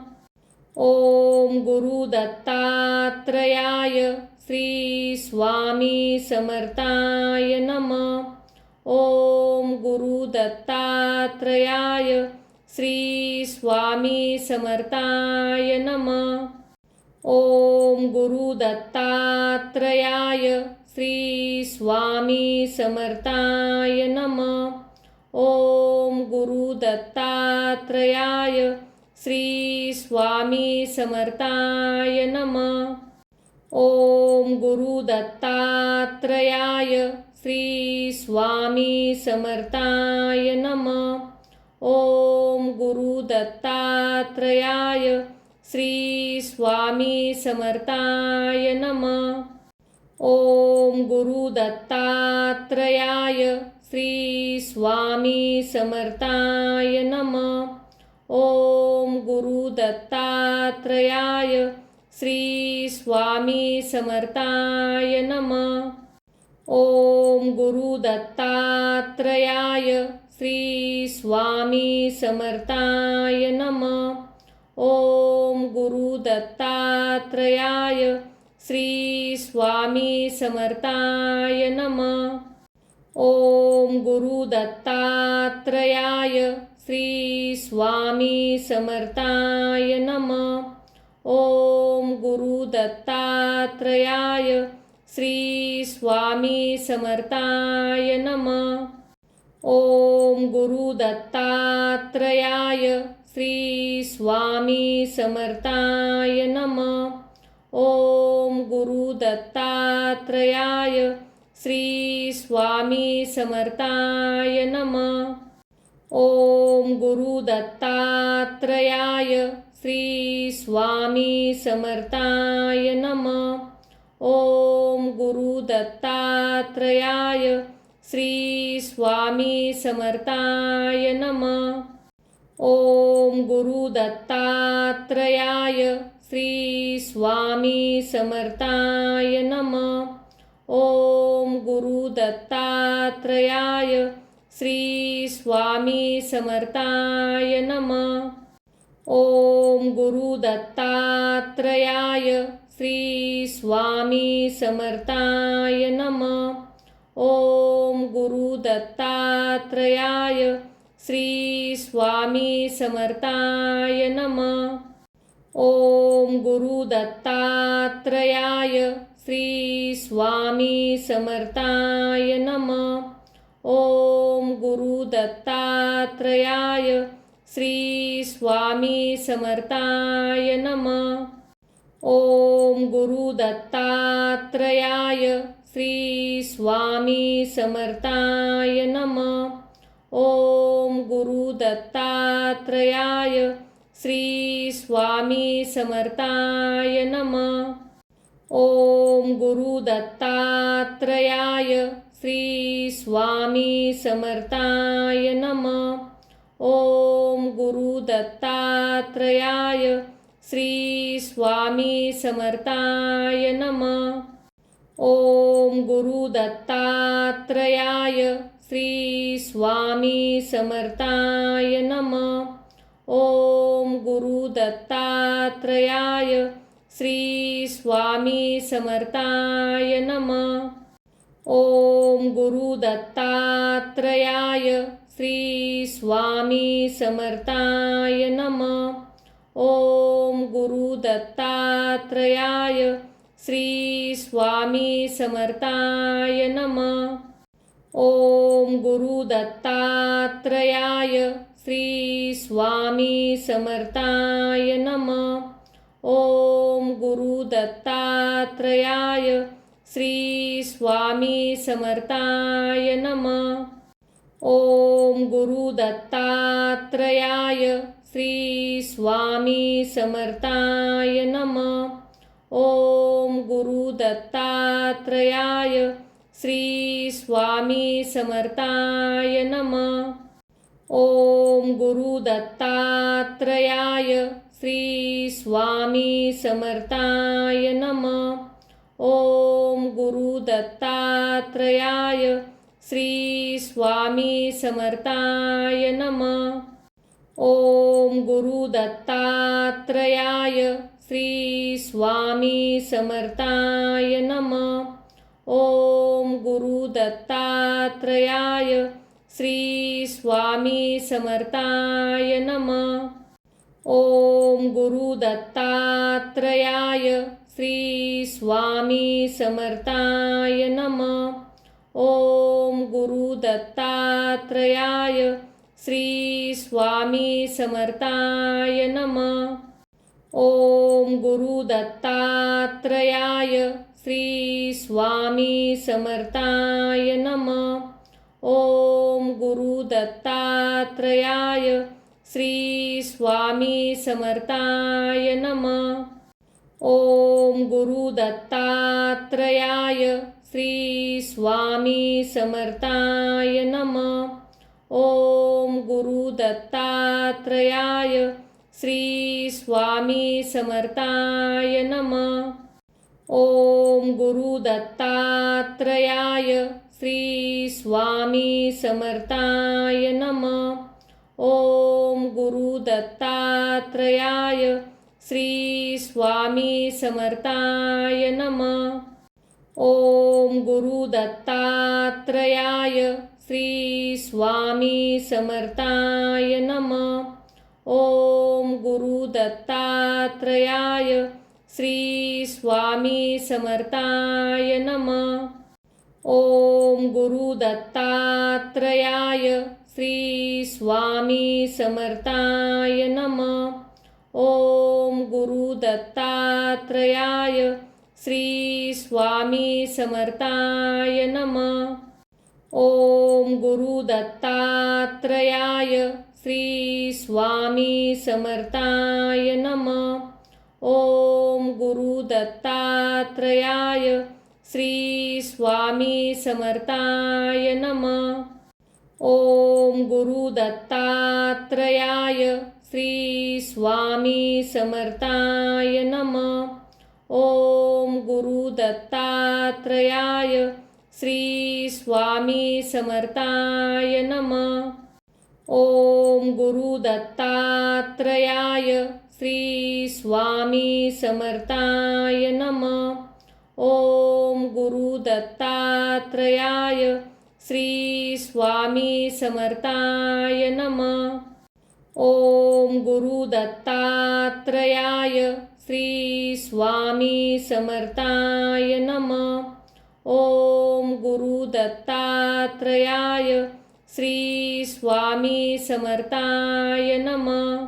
ओम गुरु दत्तात्रयाय श्री स्वामी समर्थाय नमः. ओम गुरु दत्तात्रयाय श्री स्वामी समर्थाय नमः. ओम गुरु दत्तात्रयाय श्री स्वामी समर्थाय नमः. ओम गुरु दत्तात्रयाय श्री स्वामी समर्थाय नमः. ओम गुरु दत्तात्रयाय श्री स्वामी समर्थाय नमः. ओम गुरु दत्तात्रयाय श्री स्वामी समर्थाय नमः. ओम गुरु दत्तात्रयाय श्री स्वामी समर्थाय नमः. ओम गुरु दत्तात्रयाय श्री स्वामी समर्थाय नमः. ओम गुरु दत्तात्रयाय श्री स्वामी समर्थाय नमः. ओम गुरु दत्तात्रयाय श्री स्वामी समर्थाय नमः. ओम गुरु दत्तात्रयाय श्री स्वामी समर्थाय नमः. ओम गुरु दत्तात्रयाय श्री स्वामी समर्थाय नमः. ओम गुरु दत्तात्रयाय श्री स्वामी समर्थाय नमः. ओम गुरु दत्तात्रयाय श्री स्वामी समर्थाय नमः. ओम गुरु दत्तात्रयाय श्री स्वामी समर्थाय नमः. ओम गुरु दत्तात्रयाय श्री स्वामी समर्थाय नमः. ओम गुरु दत्तात्रयाय श्री स्वामी समर्थाय नमः. ओम गुरु दत्तात्रयाय श्री स्वामी समर्थाय नमः. ओम गुरु दत्तात्रयाय श्री स्वामी समर्थाय नमः. ओम गुरु दत्तात्रयाय श्री स्वामी समर्थाय नमः. ओम गुरु दत्तात्रयाय श्री स्वामी समर्थाय नमः. ओम गुरु दत्तात्रयाय श्री स्वामी समर्थाय नमः. ओम गुरु दत्तात्रयाय श्री स्वामी समर्थाय नमः. ओम गुरु दत्तात्रयाय श्री स्वामी समर्थाय नमः. ओम गुरु दत्तात्रयाय श्री स्वामी समर्थाय नमः. ओम गुरु दत्तात्रयाय श्री स्वामी समर्थाय नमः. ओम गुरु दत्तात्रयाय श्री स्वामी समर्थाय नमः. ओम गुरु दत्तात्रयाय श्री स्वामी समर्थाय नमः. ओम गुरु दत्तात्रयाय श्री स्वामी समर्थाय नमः. ओम गुरु दत्तात्रयाय श्री स्वामी समर्थाय नमः. ओम गुरु दत्तात्रयाय श्री स्वामी समर्थाय नमः. ओम गुरु दत्तात्रयाय श्री स्वामी समर्थाय नमः. ओम गुरु दत्तात्रयाय श्री स्वामी समर्थाय नमः. ओम गुरु दत्तात्रयाय श्री स्वामी समर्थाय नमः. ओम गुरु दत्तात्रयाय श्री स्वामी समर्थाय नमः. ओम गुरु दत्तात्रयाय श्री स्वामी समर्थाय नमः. ओम गुरु दत्तात्रयाय श्री स्वामी समर्थाय नमः. ओम गुरु दत्तात्रयाय श्री स्वामी समर्थाय नमः. ओम गुरु दत्तात्रयाय श्री स्वामी समर्थाय नमः. ओम गुरु दत्तात्रयाय श्री स्वामी समर्थाय नमः. ओम गुरु दत्तात्रयाय श्री स्वामी समर्थाय नमः. ओम गुरु दत्तात्रयाय श्री स्वामी समर्थाय नमः. ओम गुरु दत्तात्रयाय श्री स्वामी समर्थाय नमः. ओम गुरु दत्तात्रयाय श्री स्वामी समर्थाय नमः. ओम गुरु दत्तात्रयाय श्री स्वामी समर्थाय नमः. ओम गुरु दत्तात्रयाय श्री स्वामी समर्थाय नमः. ओम गुरु दत्तात्रयाय श्री स्वामी समर्थाय नमः. ओम गुरु दत्तात्रयाय श्री स्वामी समर्थाय नमः. ओम गुरु दत्तात्रयाय श्री स्वामी समर्थाय नमः. ओम गुरु दत्तात्रयाय श्री स्वामी समर्थाय नमः. ओम गुरु दत्तात्रयाय श्री स्वामी समर्थाय नमः. ओम गुरु दत्तात्रयाय श्री स्वामी समर्थाय नमः. ओम गुरु दत्तात्रयाय श्री स्वामी समर्थाय नमः. ओम गुरु दत्तात्रयाय श्री स्वामी समर्थाय नमः. ओम गुरु दत्तात्रयाय श्री स्वामी समर्थाय नमः. ओम गुरु दत्तात्रयाय श्री स्वामी समर्थाय नमः. ओम गुरु दत्तात्रयाय श्री स्वामी समर्थाय नमः. ओम गुरु दत्तात्रयाय श्री स्वामी समर्थाय नमः.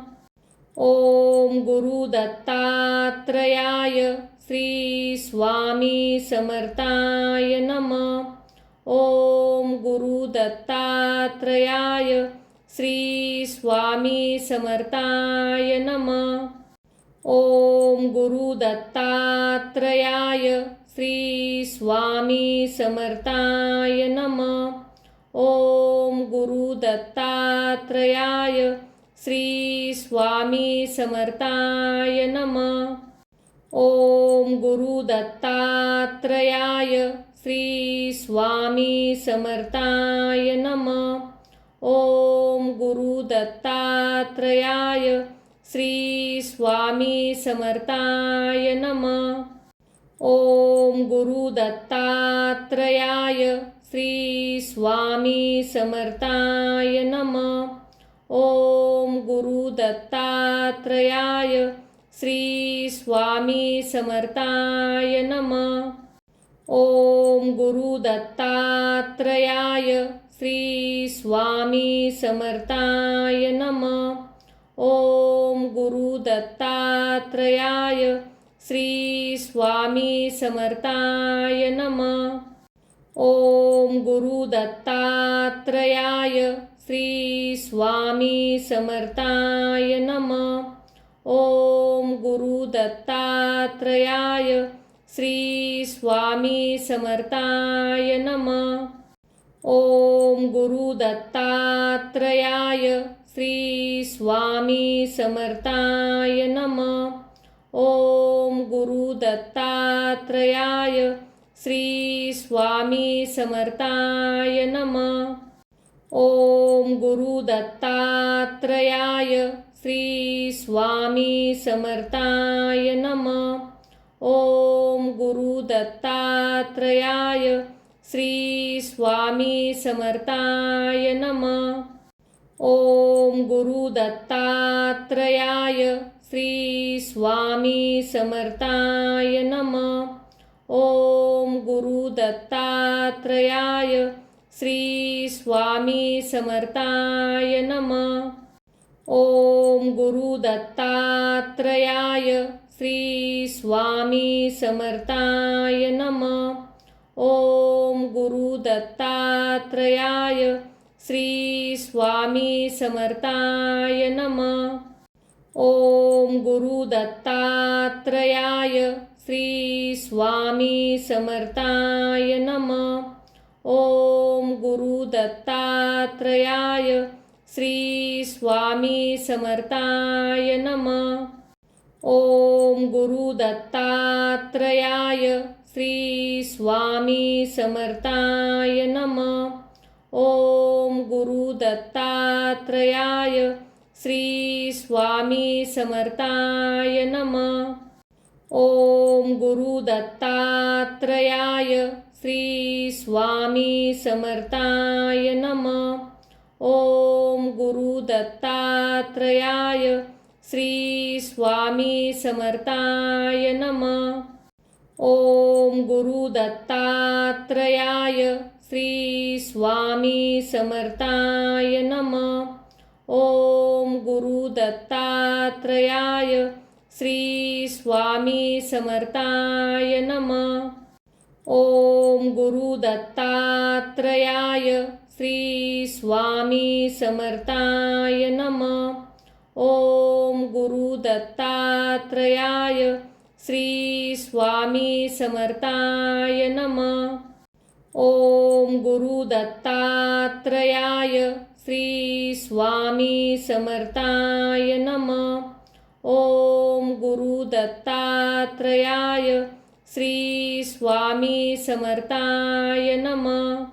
ओम गुरु दत्तात्रयाय श्री स्वामी समर्थाय नमः. ओम गुरु दत्तात्रयाय श्री स्वामी समर्थाय नमः. ओम गुरु दत्तात्रयाय श्री स्वामी समर्थाय नमः. ओम गुरु दत्तात्रयाय श्री स्वामी समर्थाय नमः. ओम गुरु दत्तात्रयाय श्री स्वामी समर्थाय नमः. ओम गुरु दत्तात्रयाय श्री स्वामी समर्थाय नमः. ओम गुरु दत्तात्रयाय श्री स्वामी समर्थाय नमः. ओम गुरु दत्तात्रयाय श्री स्वामी समर्थाय नमः. ओम गुरु दत्तात्रयाय श्री स्वामी समर्थाय नमः. ओम गुरु दत्तात्रयाय श्री स्वामी समर्थाय नमः. ओम गुरु दत्तात्रयाय श्री स्वामी समर्थाय नमः. ओम गुरु दत्तात्रयाय श्री स्वामी समर्थाय नमः. ओम गुरु दत्तात्रयाय श्री स्वामी समर्थाय नमः. ओम गुरु दत्तात्रयाय श्री स्वामी समर्थाय नमः. ओम गुरु दत्तात्रयाय श्री स्वामी समर्थाय नमः. ओम गुरु दत्तात्रयाय श्री स्वामी समर्थाय नमः. ओम गुरु दत्तात्रयाय श्री स्वामी समर्थाय नमः. ओम गुरु दत्तात्रयाय श्री स्वामी समर्थाय नमः. ओम गुरु दत्तात्रयाय श्री स्वामी समर्थाय नमः. ओम गुरु दत्तात्रयाय श्री स्वामी समर्थाय नमः. ओम गुरु दत्तात्रयाय श्री स्वामी समर्थाय नमः. ओम गुरु दत्तात्रयाय श्री स्वामी समर्थाय नमः. ओम गुरु दत्तात्रयाय श्री स्वामी समर्थाय नमः. ओम गुरु दत्तात्रयाय श्री स्वामी समर्थाय नमः. ओम गुरु दत्तात्रयाय श्री स्वामी समर्थाय नमः. ओम गुरु दत्तात्रयाय श्री स्वामी समर्थाय नमः. ओम गुरु दत्तात्रयाय श्री स्वामी समर्थाय नमः. ओम गुरु दत्तात्रयाय श्री स्वामी समर्थाय नमः. ओम गुरु दत्तात्रयाय श्री स्वामी समर्थाय नमः. ओम गुरु दत्तात्रयाय श्री स्वामी समर्थाय नमः. ओम गुरु दत्तात्रयाय श्री स्वामी समर्थाय नमः. ओम गुरु दत्तात्रयाय श्री स्वामी समर्थाय नमः.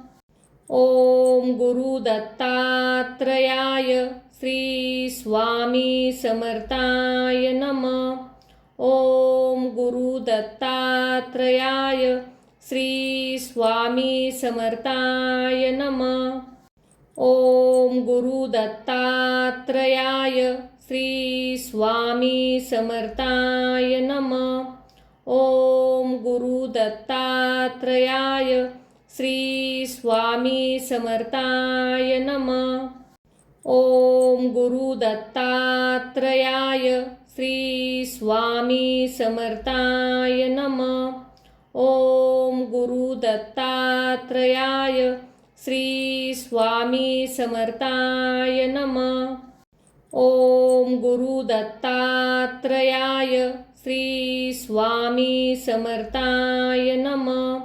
ओम गुरु दत्तात्रयाय श्री स्वामी समर्थाय नमः. ओम गुरु दत्तात्रयाय श्री स्वामी समर्थाय नमः. ओम गुरु दत्तात्रयाय श्री स्वामी समर्थाय नमः. ओम गुरु दत्तात्रयाय श्री स्वामी समर्थाय नमः. ओम गुरु दत्तात्रयाय श्री स्वामी समर्थाय नमः. ओम गुरु दत्तात्रयाय श्री स्वामी समर्थाय नमः. ओम गुरु दत्तात्रयाय श्री स्वामी समर्थाय नमः.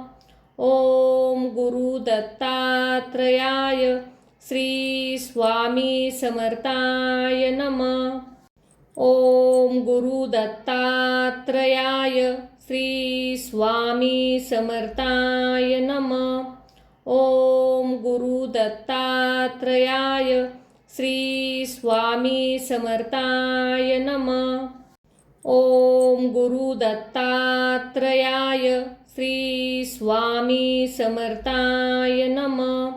ओम गुरु दत्तात्रयाय श्री स्वामी समर्थाय नमः. ओम गुरु दत्तात्रयाय श्री स्वामी समर्थाय नमः. ओम गुरु दत्तात्रयाय श्री स्वामी समर्थाय नमः. ओम गुरु दत्तात्रयाय श्री स्वामी समर्थाय नमः.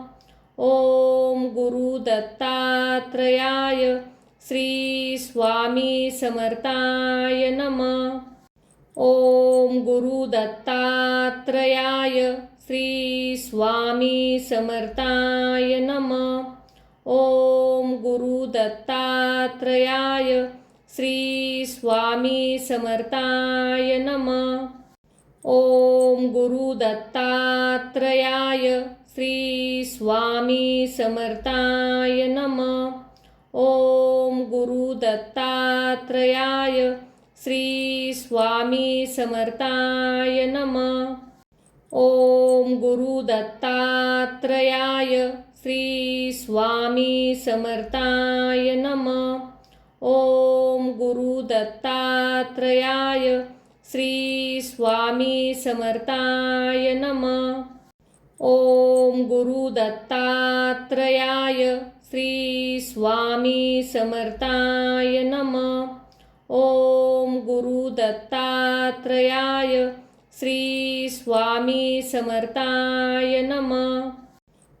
ओम गुरु दत्तात्रयाय श्री स्वामी समर्थाय नमः. ओम गुरु दत्तात्रयाय श्री स्वामी समर्थाय नमः. ओम गुरु दत्तात्रयाय श्री स्वामी समर्थाय नमः. ओम गुरु दत्तात्रयाय श्री स्वामी समर्थाय नमः. ओम गुरु दत्तात्रयाय श्री स्वामी समर्थाय नमः. ओम गुरु दत्तात्रयाय श्री स्वामी समर्थाय नमः. ओम गुरु दत्तात्रयाय श्री स्वामी समर्थाय नमः. ओम गुरु दत्तात्रयाय श्री स्वामी समर्थाय नमः. ओम गुरु दत्तात्रयाय श्री स्वामी समर्थाय नमः.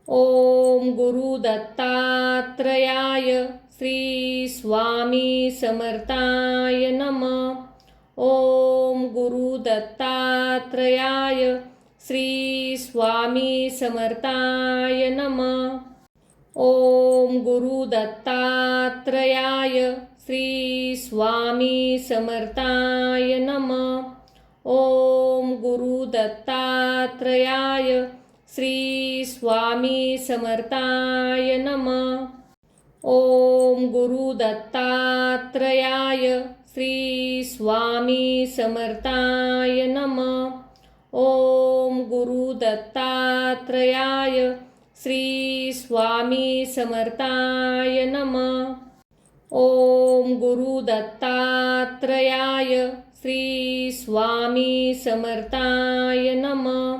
ओम गुरु दत्तात्रयाय श्री स्वामी समर्थाय नमः. ओम गुरु दत्तात्रयाय श्री स्वामी समर्थाय नमः. ओम गुरु दत्तात्रयाय श्री स्वामी समर्थाय नमः. ओम गुरु दत्तात्रयाय श्री स्वामी समर्थाय नमः. ओम गुरु दत्तात्रयाय श्री स्वामी समर्थाय नमः. ओम गुरु दत्तात्रयाय श्री स्वामी समर्थाय नमः. ओम गुरु दत्तात्रयाय श्री स्वामी समर्थाय नमः.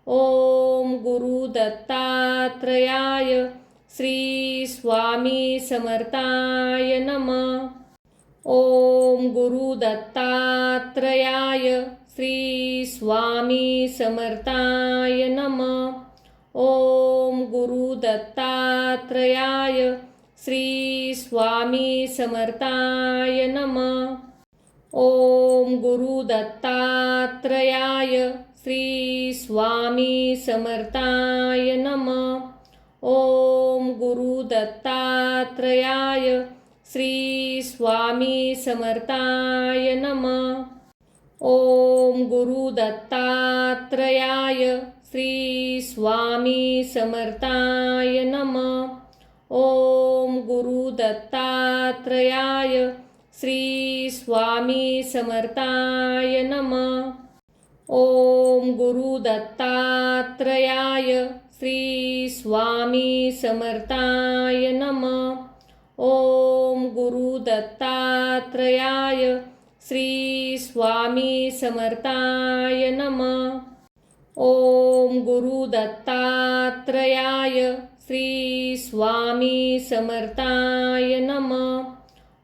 ओम गुरु दत्तात्रयाय श्री स्वामी समर्थाय नमः. ओम गुरु दत्तात्रयाय श्री स्वामी समर्थाय नमः. ओम गुरु दत्तात्रयाय श्री स्वामी समर्थाय नमः. ओम गुरु दत्तात्रयाय श्री स्वामी समर्थाय नमः. ओम गुरु दत्तात्रयाय श्री स्वामी समर्थाय नमः. ओम गुरु दत्तात्रयाय श्री स्वामी समर्थाय नमः. ओम गुरु दत्तात्रयाय श्री स्वामी समर्थाय नमः. ओम गुरु दत्तात्रयाय श्री स्वामी समर्थाय नमः. ओम गुरु दत्तात्रयाय श्री स्वामी समर्थाय नमः. ओम गुरु दत्तात्रयाय श्री स्वामी समर्थाय नमः.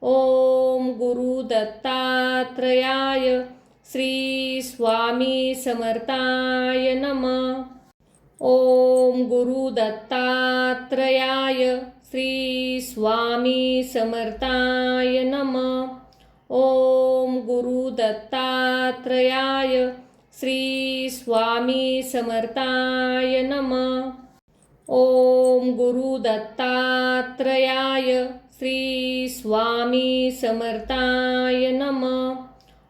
ओम गुरु दत्तात्रयाय श्री स्वामी समर्थाय नमः. ओम गुरु दत्तात्रयाय श्री स्वामी समर्थाय नमः. ओम गुरु दत्तात्रयाय श्री स्वामी समर्थाय नमः. ओम गुरु दत्तात्रयाय श्री स्वामी समर्थाय नमः.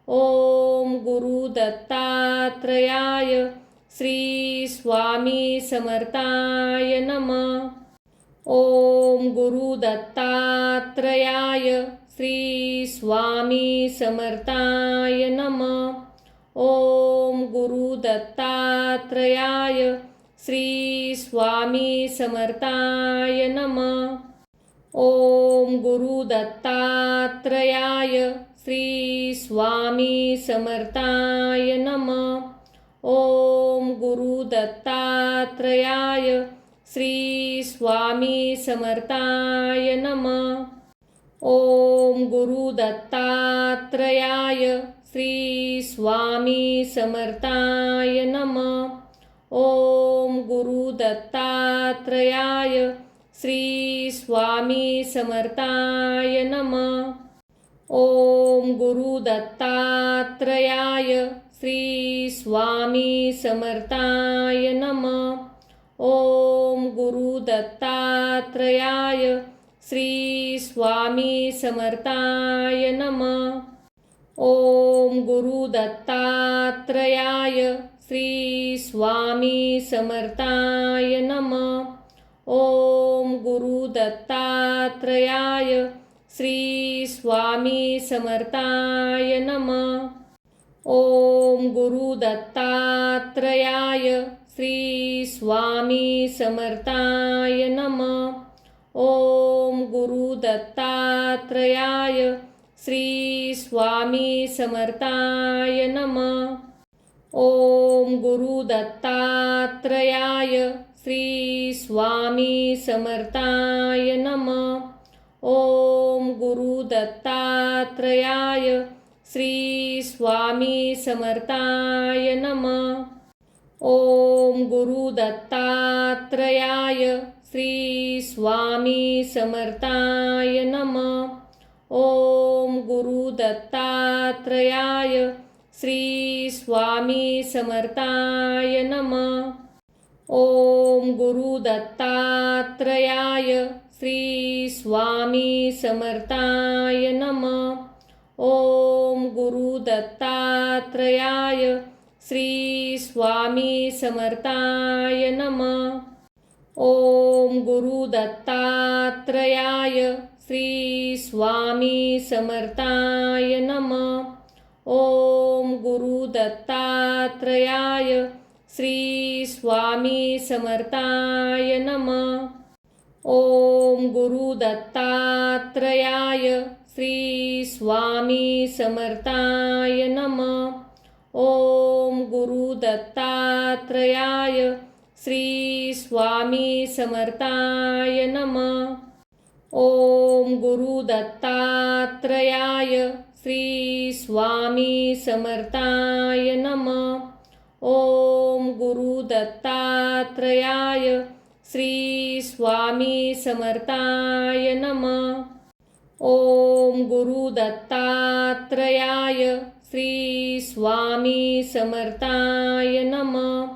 ओम गुरु दत्तात्रयाय श्री स्वामी समर्थाय नमः. ओम गुरु दत्तात्रयाय श्री स्वामी समर्थाय नमः. ओम गुरु दत्तात्रयाय श्री स्वामी समर्थाय नमः. ओम गुरु दत्तात्रयाय श्री स्वामी समर्थाय नमः. ओम गुरु दत्तात्रयाय श्री स्वामी समर्थाय नमः. ओम गुरु दत्तात्रयाय श्री स्वामी समर्थाय नमः. ओम गुरु दत्तात्रयाय श्री स्वामी समर्थाय नमः. ओम गुरु दत्तात्रयाय श्री स्वामी समर्थाय नमः. ओम गुरु दत्तात्रयाय श्री स्वामी समर्थाय नमः. ओम गुरु दत्तात्रयाय श्री स्वामी समर्थाय नमः. ओम गुरु दत्तात्रयाय श्री स्वामी समर्थाय नमः. ओम गुरु दत्तात्रयाय श्री स्वामी समर्थाय नमः. ओम गुरु दत्तात्रयाय श्री स्वामी समर्थाय नमः. ओम गुरु दत्तात्रयाय श्री स्वामी समर्थाय नमः. ओम गुरु दत्तात्रयाय श्री स्वामी समर्थाय नमः. ओम गुरु दत्तात्रयाय श्री स्वामी समर्थाय नमः. ओम गुरु दत्तात्रयाय श्री स्वामी समर्थाय नमः. ओम गुरु दत्तात्रयाय श्री स्वामी समर्थाय नमः. ओम गुरु दत्तात्रयाय श्री स्वामी समर्थाय नमः. ओम गुरु दत्तात्रयाय श्री स्वामी समर्थाय नमः. ओम गुरु दत्तात्रयाय श्री स्वामी समर्थाय नमः. ओम गुरु दत्तात्रयाय श्री स्वामी समर्थाय नमः. ओम गुरु दत्तात्रयाय श्री स्वामी समर्थाय नमः. ओम गुरु दत्तात्रयाय श्री स्वामी समर्थाय नमः. ओम गुरु दत्तात्रयाय श्री स्वामी समर्थाय नमः. ओम गुरु दत्तात्रयाय श्री स्वामी समर्थाय नमः.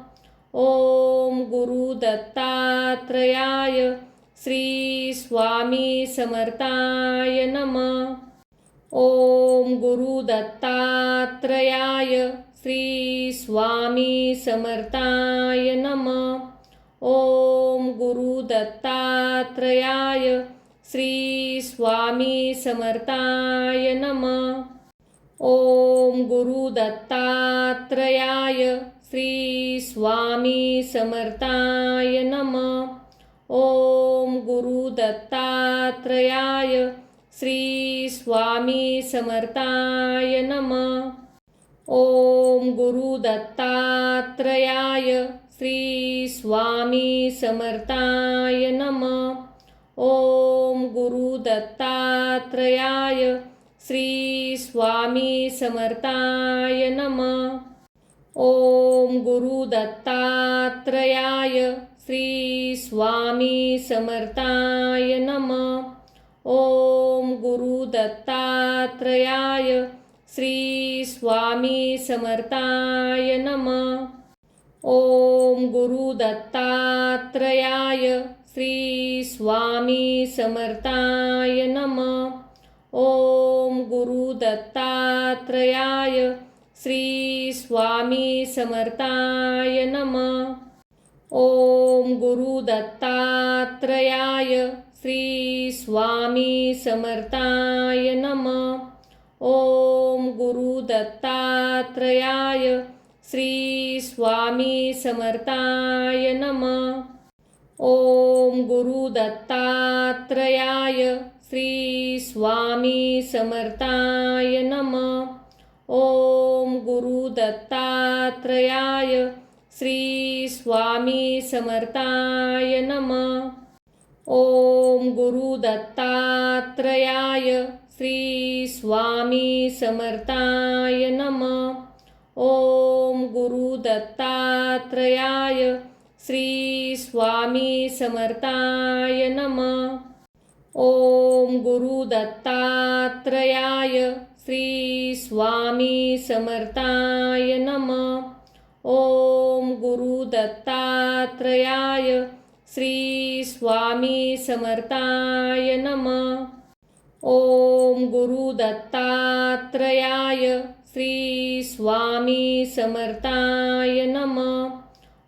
ओम गुरु दत्तात्रयाय श्री स्वामी समर्थाय नमः. ओम गुरु दत्तात्रयाय श्री स्वामी समर्थाय नमः. ओम गुरु दत्तात्रयाय श्री स्वामी समर्थाय नमः. ओम गुरु दत्तात्रयाय श्री स्वामी समर्थाय नमः. ओम गुरु दत्तात्रयाय श्री स्वामी समर्थाय नमः. ओम गुरु दत्तात्रयाय श्री स्वामी समर्थाय नमः. ओम गुरु दत्तात्रयाय श्री स्वामी समर्थाय नमः. ओम गुरु दत्तात्रयाय श्री स्वामी समर्थाय नमः. ओम गुरु दत्तात्रयाय श्री स्वामी समर्थाय नमः. ओम गुरु दत्तात्रयाय श्री स्वामी समर्थाय नमः. ओम गुरु दत्तात्रयाय श्री स्वामी समर्थाय नमः. ओम गुरु दत्तात्रयाय श्री स्वामी समर्थाय नमः. ओम गुरु दत्तात्रयाय श्री स्वामी समर्थाय नमः. ओम गुरु दत्तात्रयाय श्री स्वामी समर्थाय नमः. ओम गुरु दत्तात्रयाय श्री स्वामी समर्थाय नमः. ओम गुरु दत्तात्रयाय श्री स्वामी समर्थाय नमः. ओम गुरु दत्तात्रयाय श्री स्वामी समर्थाय नमः. ओम गुरु दत्तात्रयाय श्री स्वामी समर्थाय नमः. ओम गुरु दत्तात्रयाय श्री स्वामी समर्थाय नमः. ओम गुरु दत्तात्रयाय श्री स्वामी समर्थाय नमः.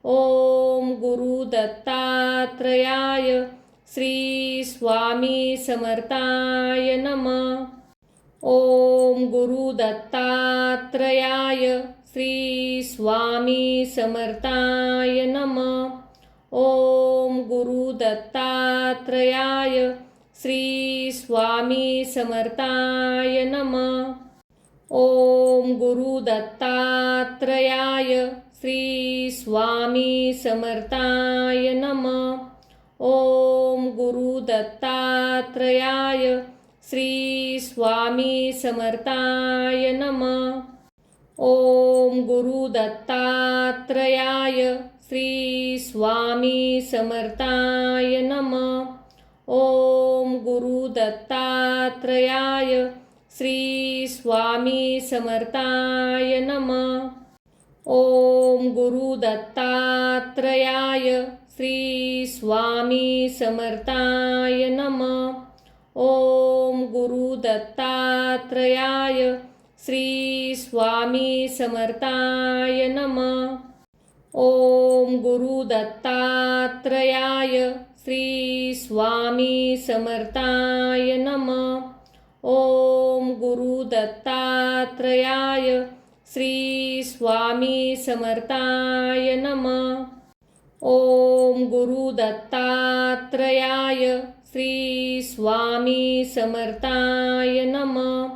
ओम गुरु दत्तात्रयाय श्री स्वामी समर्थाय नमः. ओम गुरु दत्तात्रयाय श्री स्वामी समर्थाय नमः. ओम गुरु दत्तात्रयाय श्री स्वामी समर्थाय नमः. ओम गुरु दत्तात्रयाय श्री स्वामी समर्थाय नमः. ओम गुरु दत्तात्रयाय श्री स्वामी समर्थाय नमः. ओम गुरु दत्तात्रयाय श्री स्वामी समर्थाय नमः. ओम गुरु दत्तात्रयाय श्री स्वामी समर्थाय नमः. ओम गुरु दत्तात्रयाय श्री स्वामी समर्थाय नमः. ओम गुरु दत्तात्रयाय श्री स्वामी समर्थाय नमः. ओम गुरु दत्तात्रयाय श्री स्वामी समर्थाय नमः. ओम गुरु दत्तात्रयाय श्री स्वामी समर्थाय नमः. ओम गुरु दत्तात्रयाय श्री स्वामी समर्थाय नमः.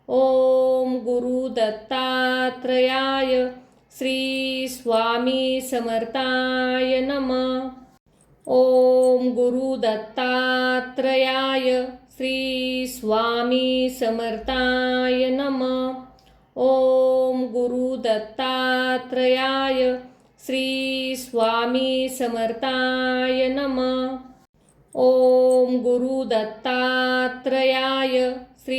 ओम गुरु दत्तात्रयाय श्री स्वामी समर्थाय नमः. ओम गुरु दत्तात्रयाय श्री स्वामी समर्थाय नमः. ओम गुरु दत्तात्रयाय श्री स्वामी समर्थाय नमः. ओम गुरु दत्तात्रयाय श्री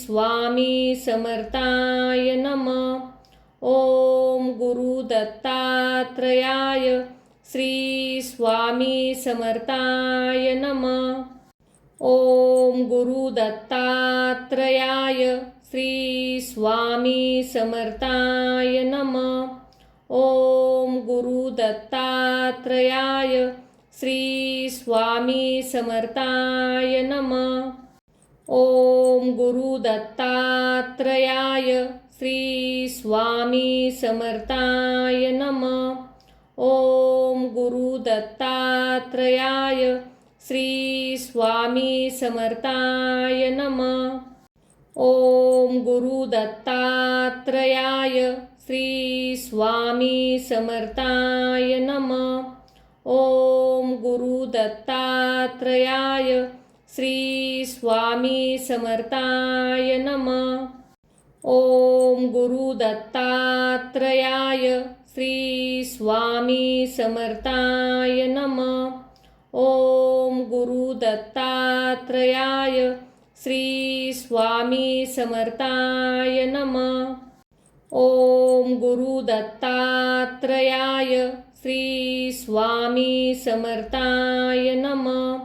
स्वामी समर्थाय नमः. ओम गुरु दत्तात्रयाय श्री स्वामी समर्थाय नमः. ओम गुरु दत्तात्रयाय श्री स्वामी समर्थाय नमः. ओम गुरु दत्तात्रयाय श्री स्वामी समर्थाय नमः. ओम गुरु दत्तात्रयाय श्री स्वामी समर्थाय नमः. ओम गुरु दत्तात्रयाय श्री स्वामी समर्थाय नमः. ओम गुरु दत्तात्रयाय श्री स्वामी समर्थाय नमः. ओम गुरु दत्तात्रयाय श्री स्वामी समर्थाय नमः. ओम गुरु दत्तात्रयाय श्री स्वामी समर्थाय नमः. ओम गुरु दत्तात्रयाय श्री स्वामी समर्थाय नमः. ओम गुरु दत्तात्रयाय श्री स्वामी समर्थाय नमः.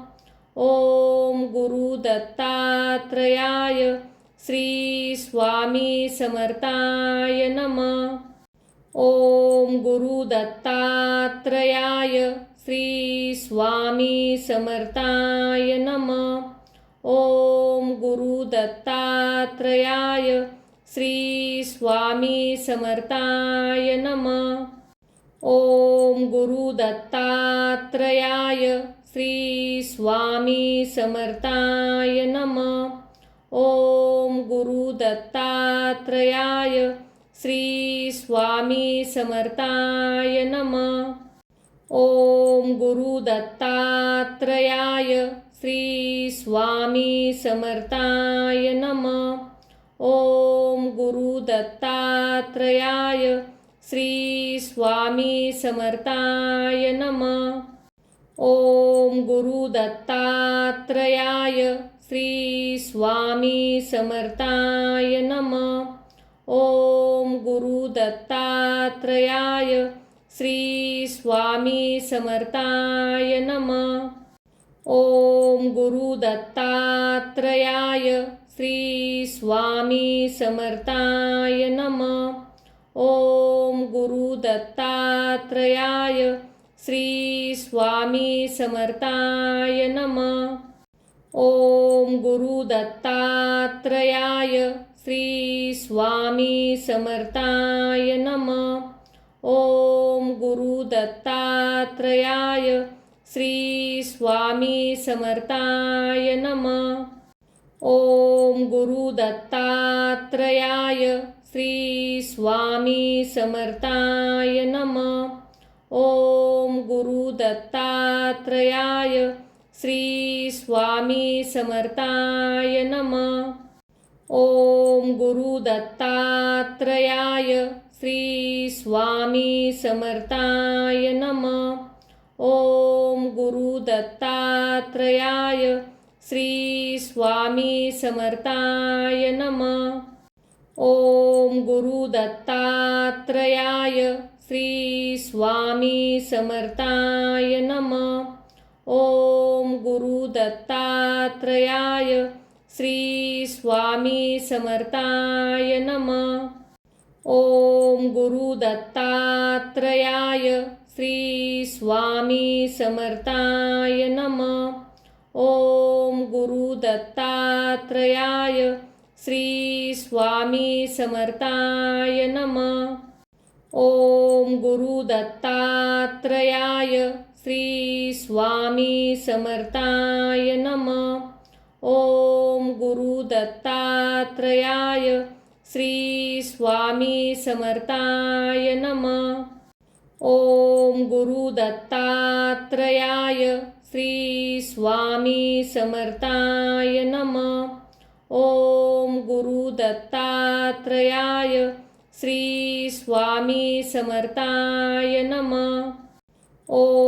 ओम गुरु दत्तात्रयाय श्री स्वामी समर्थाय नमः. ओम गुरु दत्तात्रयाय श्री स्वामी समर्थाय नमः. ओम गुरु दत्तात्रयाय श्री स्वामी समर्थाय नमः. ओम गुरु दत्तात्रयाय श्री स्वामी समर्थाय नमः. ओम गुरु दत्तात्रयाय श्री स्वामी समर्थाय नमः. ओम गुरु दत्तात्रयाय श्री स्वामी समर्थाय नमः. ओम गुरु दत्तात्रयाय श्री स्वामी समर्थाय नमः. ओम गुरु दत्तात्रयाय श्री स्वामी समर्थाय नमः. ओम गुरु दत्तात्रयाय श्री स्वामी समर्थाय नमः. ओम गुरु दत्तात्रयाय श्री स्वामी समर्थाय नमः. ओम गुरु दत्तात्रयाय श्री स्वामी समर्थाय नमः. ओम गुरु दत्तात्रयाय श्री स्वामी समर्थाय नमः. ओम गुरु दत्तात्रयाय श्री स्वामी समर्थाय नमः. ओम गुरु दत्तात्रयाय श्री स्वामी समर्थाय नमः. ओम गुरु दत्तात्रयाय श्री स्वामी समर्थाय नमः. ओम गुरु दत्तात्रयाय श्री स्वामी समर्थाय नमः. ओम गुरु दत्तात्रयाय श्री स्वामी समर्थाय नमः. ओम गुरु दत्तात्रयाय श्री स्वामी समर्थाय नमः. ओम गुरु दत्तात्रयाय श्री स्वामी समर्थाय नमः. ओम गुरु दत्तात्रयाय श्री स्वामी समर्थाय नमः. ओम गुरु दत्तात्रयाय श्री स्वामी समर्थाय नमः. ओम गुरु दत्तात्रयाय श्री स्वामी समर्थाय नमः. ओम गुरु दत्तात्रयाय श्री स्वामी समर्थाय नमः. ओम गुरु दत्तात्रयाय श्री स्वामी समर्थाय नमः. ओम गुरु दत्तात्रयाय श्री स्वामी समर्थाय नमः.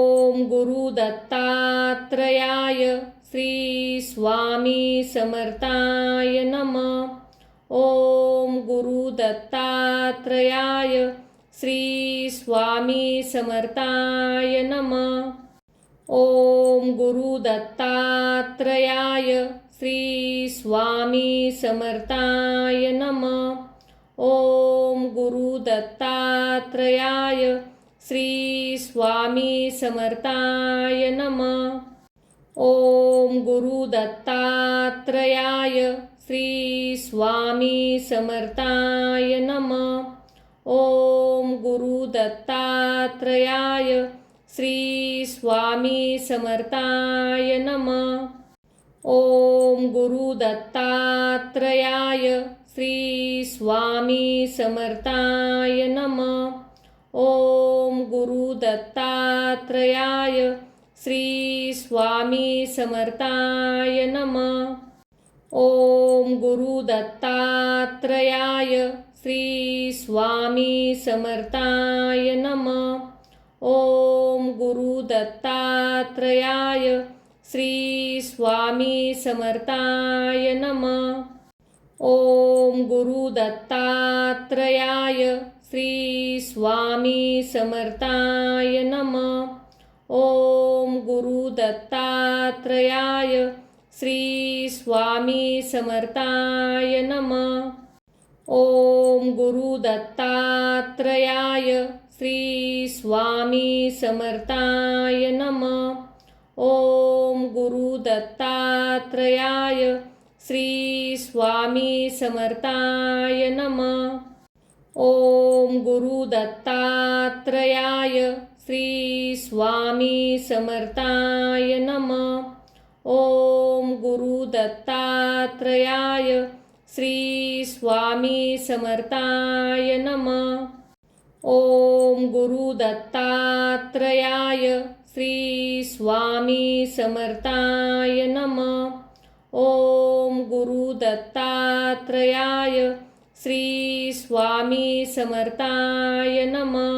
ओम गुरु दत्तात्रयाय श्री स्वामी समर्थाय नमः. ओम गुरु दत्तात्रयाय श्री स्वामी समर्थाय नमः. ओम गुरु दत्तात्रयाय श्री स्वामी समर्थाय नमः. ओम गुरु दत्तात्रयाय श्री स्वामी समर्थाय नमः. ओम गुरु दत्तात्रयाय श्री स्वामी समर्थाय नमः. ओम गुरु दत्तात्रयाय श्री स्वामी समर्थाय नमः. ओम गुरु दत्तात्रयाय श्री स्वामी समर्थाय नमः. ओम गुरु दत्तात्रयाय श्री स्वामी समर्थाय नमः. ओम गुरु दत्तात्रयाय श्री स्वामी समर्थाय नमः. ओम गुरु दत्तात्रयाय श्री स्वामी समर्थाय नमः. ओम गुरु दत्तात्रयाय श्री स्वामी समर्थाय नमः. ओम गुरु दत्तात्रयाय श्री स्वामी समर्थाय नमः. ओम गुरु दत्तात्रयाय श्री स्वामी समर्थाय नमः. ओम गुरु दत्तात्रयाय श्री स्वामी समर्थाय नमः. ओम गुरु दत्तात्रयाय श्री स्वामी समर्थाय नमः. ओम गुरु दत्तात्रयाय श्री स्वामी समर्थाय नमः. ओम गुरु दत्तात्रयाय श्री स्वामी समर्थाय नमः. ओम गुरु दत्तात्रयाय श्री स्वामी समर्थाय नमः.